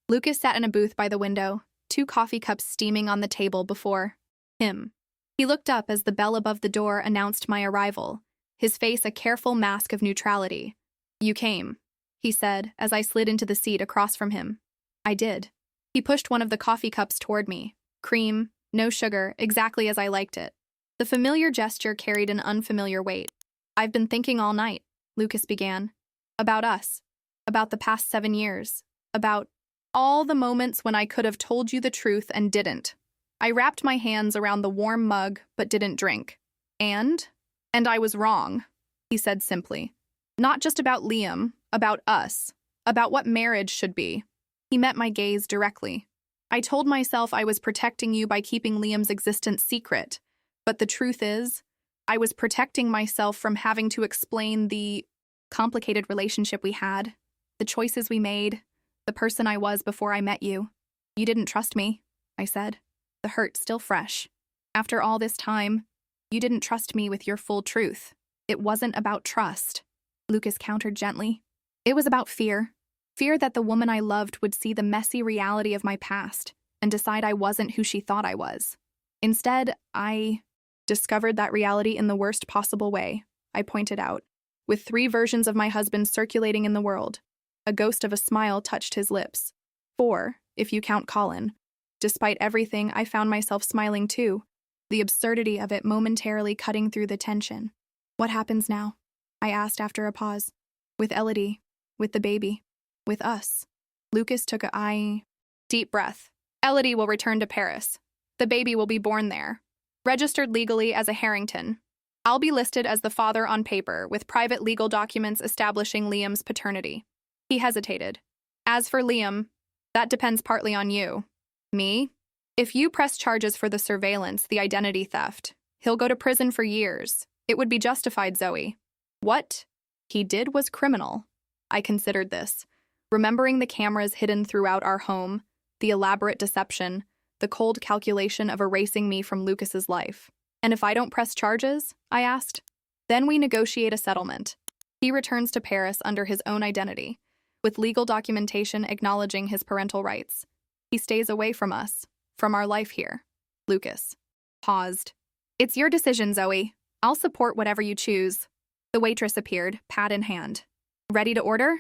Lucas sat in a booth by the window, 2 coffee cups steaming on the table before him. He looked up as the bell above the door announced my arrival, his face a careful mask of neutrality. You came, he said as I slid into the seat across from him. I did. He pushed one of the coffee cups toward me. Cream, no sugar, exactly as I liked it. The familiar gesture carried an unfamiliar weight. I've been thinking all night, Lucas began. About us. About the past 7 years. About all the moments when I could have told you the truth and didn't. I wrapped my hands around the warm mug but didn't drink. And I was wrong, he said simply. Not just about Liam, about us, about what marriage should be. He met my gaze directly. I told myself I was protecting you by keeping Liam's existence secret, but the truth is, I was protecting myself from having to explain the complicated relationship we had, the choices we made, the person I was before I met you. You didn't trust me, I said, the hurt still fresh. After all this time, you didn't trust me with your full truth. It wasn't about trust, Lucas countered gently. It was about fear. Fear that the woman I loved would see the messy reality of my past and decide I wasn't who she thought I was. Instead, I discovered that reality in the worst possible way, I pointed out, with 3 versions of my husband circulating in the world. A ghost of a smile touched his lips. 4, if you count Colin. Despite everything, I found myself smiling too, the absurdity of it momentarily cutting through the tension. What happens now? I asked after a pause. With Elodie, with the baby, with us. Lucas took a deep breath. Elodie will return to Paris. The baby will be born there, registered legally as a Harrington. I'll be listed as the father on paper, with private legal documents establishing Liam's paternity. He hesitated. As for Liam, that depends partly on you. Me? If you press charges for the surveillance, the identity theft, he'll go to prison for years. It would be justified, Zoe. What he did was criminal. I considered this, remembering the cameras hidden throughout our home, the elaborate deception, the cold calculation of erasing me from Lucas's life. And if I don't press charges? I asked. Then we negotiate a settlement. He returns to Paris under his own identity, with legal documentation acknowledging his parental rights. He stays away from us, from our life here. Lucas paused. It's your decision, Zoe. I'll support whatever you choose. The waitress appeared, pad in hand. Ready to order?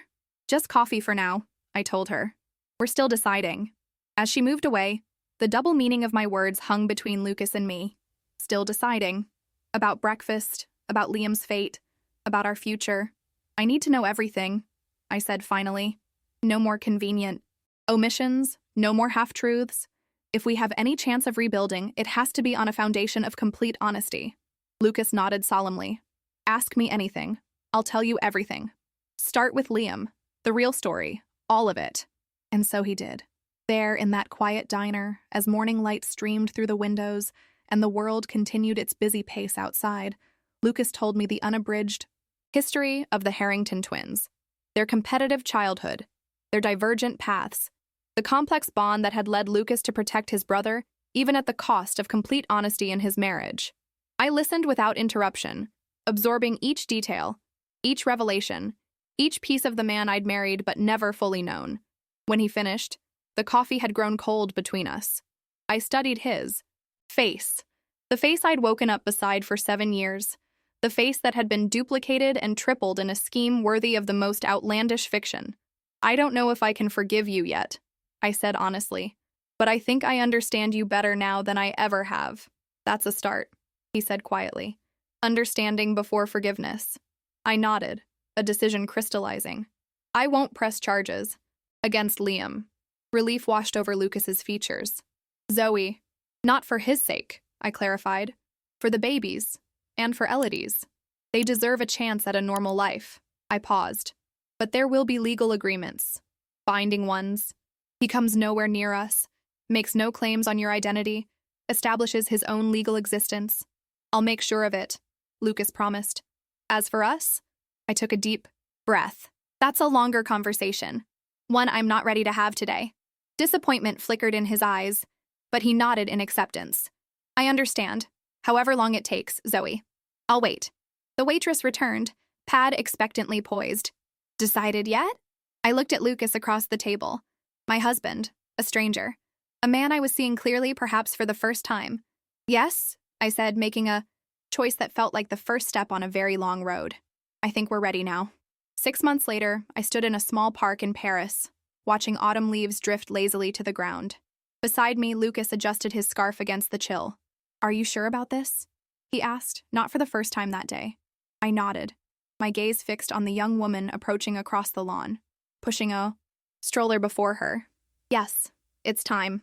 Just coffee for now, I told her. We're still deciding. As she moved away, the double meaning of my words hung between Lucas and me. Still deciding. About breakfast, about Liam's fate, about our future. I need to know everything, I said finally. No more convenient omissions, no more half-truths. If we have any chance of rebuilding, it has to be on a foundation of complete honesty. Lucas nodded solemnly. Ask me anything. I'll tell you everything. Start with Liam, the real story, all of it. And so he did. There in that quiet diner, as morning light streamed through the windows and the world continued its busy pace outside, Lucas told me the unabridged history of the Harrington twins, their competitive childhood, their divergent paths, the complex bond that had led Lucas to protect his brother, even at the cost of complete honesty in his marriage. I listened without interruption, absorbing each detail, each revelation, each piece of the man I'd married but never fully known. When he finished, the coffee had grown cold between us. I studied his face, the face I'd woken up beside for 7 years, the face that had been duplicated and tripled in a scheme worthy of the most outlandish fiction. I don't know if I can forgive you yet, I said honestly, but I think I understand you better now than I ever have. That's a start, he said quietly. Understanding before forgiveness. I nodded, a decision crystallizing. I won't press charges against Liam. Relief washed over Lucas's features. Zoe, not for his sake, I clarified. For the baby's, and for Elodie's. They deserve a chance at a normal life. I paused. But there will be legal agreements. Binding ones. He comes nowhere near us, makes no claims on your identity, establishes his own legal existence. I'll make sure of it, Lucas promised. As for us, I took a deep breath. That's a longer conversation. One I'm not ready to have today. Disappointment flickered in his eyes, but he nodded in acceptance. I understand. However long it takes, Zoe. I'll wait. The waitress returned, pad expectantly poised. Decided yet? I looked at Lucas across the table. My husband, a stranger. A man I was seeing clearly, perhaps for the first time. Yes, I said, making a choice that felt like the first step on a very long road. I think we're ready now. 6 months later, I stood in a small park in Paris, watching autumn leaves drift lazily to the ground. Beside me, Lucas adjusted his scarf against the chill. Are you sure about this? He asked, not for the first time that day. I nodded, my gaze fixed on the young woman approaching across the lawn, pushing a stroller before her. Yes, it's time.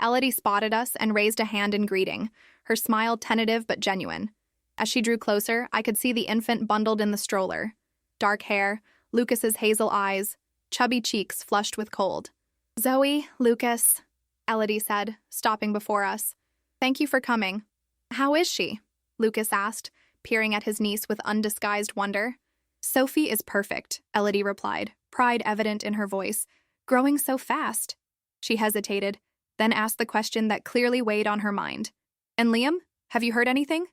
Elodie spotted us and raised a hand in greeting, her smile tentative but genuine. As she drew closer, I could see the infant bundled in the stroller. Dark hair, Lucas's hazel eyes, chubby cheeks flushed with cold. Zoe, Lucas, Elodie said, stopping before us. Thank you for coming. How is she? Lucas asked, peering at his niece with undisguised wonder. Sophie is perfect, Elodie replied, pride evident in her voice. Growing so fast. She hesitated, then asked the question that clearly weighed on her mind. And Liam, have you heard anything?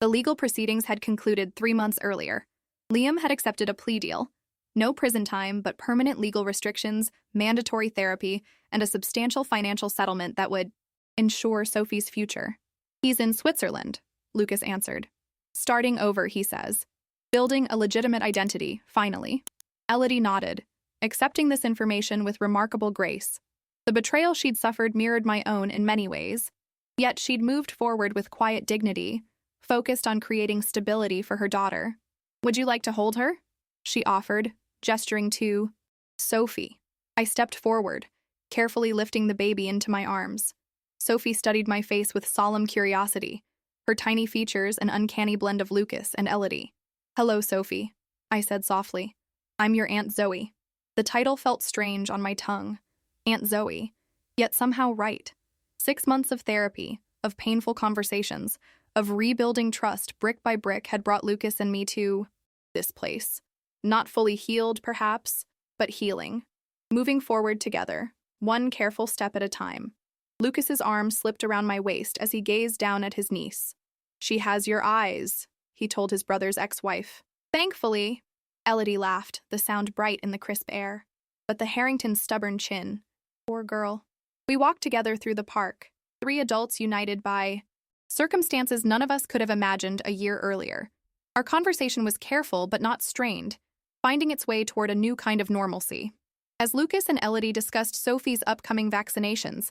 The legal proceedings had concluded 3 months earlier. Liam had accepted a plea deal. No prison time, but permanent legal restrictions, mandatory therapy, and a substantial financial settlement that would ensure Sophie's future. He's in Switzerland, Lucas answered. Starting over, he says. Building a legitimate identity, finally. Elodie nodded, accepting this information with remarkable grace. The betrayal she'd suffered mirrored my own in many ways, yet she'd moved forward with quiet dignity, focused on creating stability for her daughter. Would you like to hold her? She offered, gesturing to Sophie. I stepped forward, carefully lifting the baby into my arms. Sophie studied my face with solemn curiosity, her tiny features an uncanny blend of Lucas and Elodie. Hello, Sophie, I said softly. I'm your Aunt Zoe. The title felt strange on my tongue. Aunt Zoe, yet somehow right. 6 months of therapy, of painful conversations, of rebuilding trust brick by brick had brought Lucas and me to this place. Not fully healed, perhaps, but healing. Moving forward together, one careful step at a time. Lucas's arm slipped around my waist as he gazed down at his niece. She has your eyes, he told his brother's ex-wife. Thankfully, Elodie laughed, the sound bright in the crisp air. But the Harrington's stubborn chin. Poor girl. We walked together through the park, 3 adults united by circumstances none of us could have imagined a year earlier. Our conversation was careful but not strained, finding its way toward a new kind of normalcy. As Lucas and Elodie discussed Sophie's upcoming vaccinations,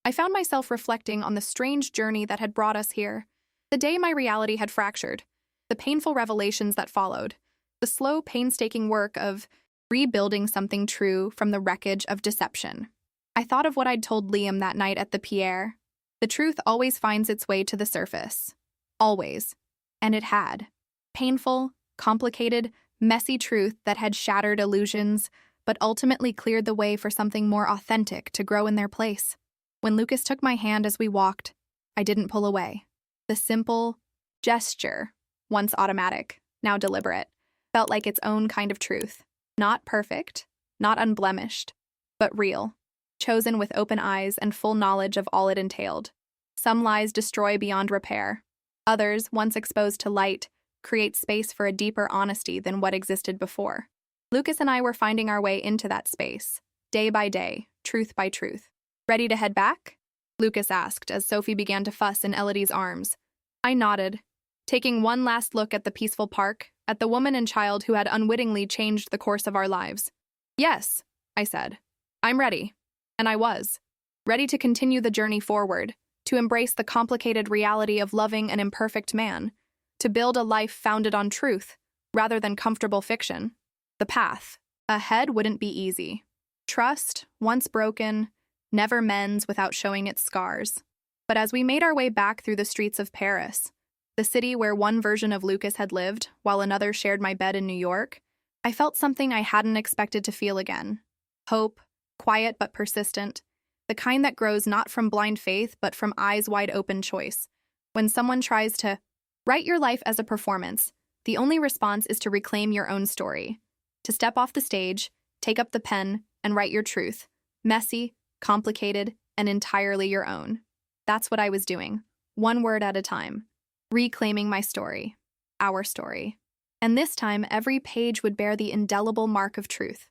I found myself reflecting on the strange journey that had brought us here. The day my reality had fractured, the painful revelations that followed, the slow, painstaking work of rebuilding something true from the wreckage of deception. I thought of what I'd told Liam that night at the Pierre. The truth always finds its way to the surface. Always. And it had. Painful, complicated, messy truth that had shattered illusions, but ultimately cleared the way for something more authentic to grow in their place. When Lucas took my hand as we walked, I didn't pull away. The simple gesture, once automatic, now deliberate, felt like its own kind of truth. Not perfect, not unblemished, but real. Chosen with open eyes and full knowledge of all it entailed. Some lies destroy beyond repair. Others, once exposed to light, create space for a deeper honesty than what existed before. Lucas and I were finding our way into that space, day by day, truth by truth. Ready to head back? Lucas asked as Sophie began to fuss in Elodie's arms. I nodded, taking one last look at the peaceful park, at the woman and child who had unwittingly changed the course of our lives. Yes, I said. I'm ready. And I was. Ready to continue the journey forward, to embrace the complicated reality of loving an imperfect man, to build a life founded on truth, rather than comfortable fiction. The path ahead wouldn't be easy. Trust, once broken, never mends without showing its scars. But as we made our way back through the streets of Paris, the city where one version of Lucas had lived while another shared my bed in New York, I felt something I hadn't expected to feel again. Hope, quiet but persistent, the kind that grows not from blind faith but from eyes wide open choice. When someone tries to write your life as a performance, the only response is to reclaim your own story, to step off the stage, take up the pen, and write your truth, messy, complicated, and entirely your own. That's what I was doing, one word at a time, reclaiming my story, our story. And this time, every page would bear the indelible mark of truth.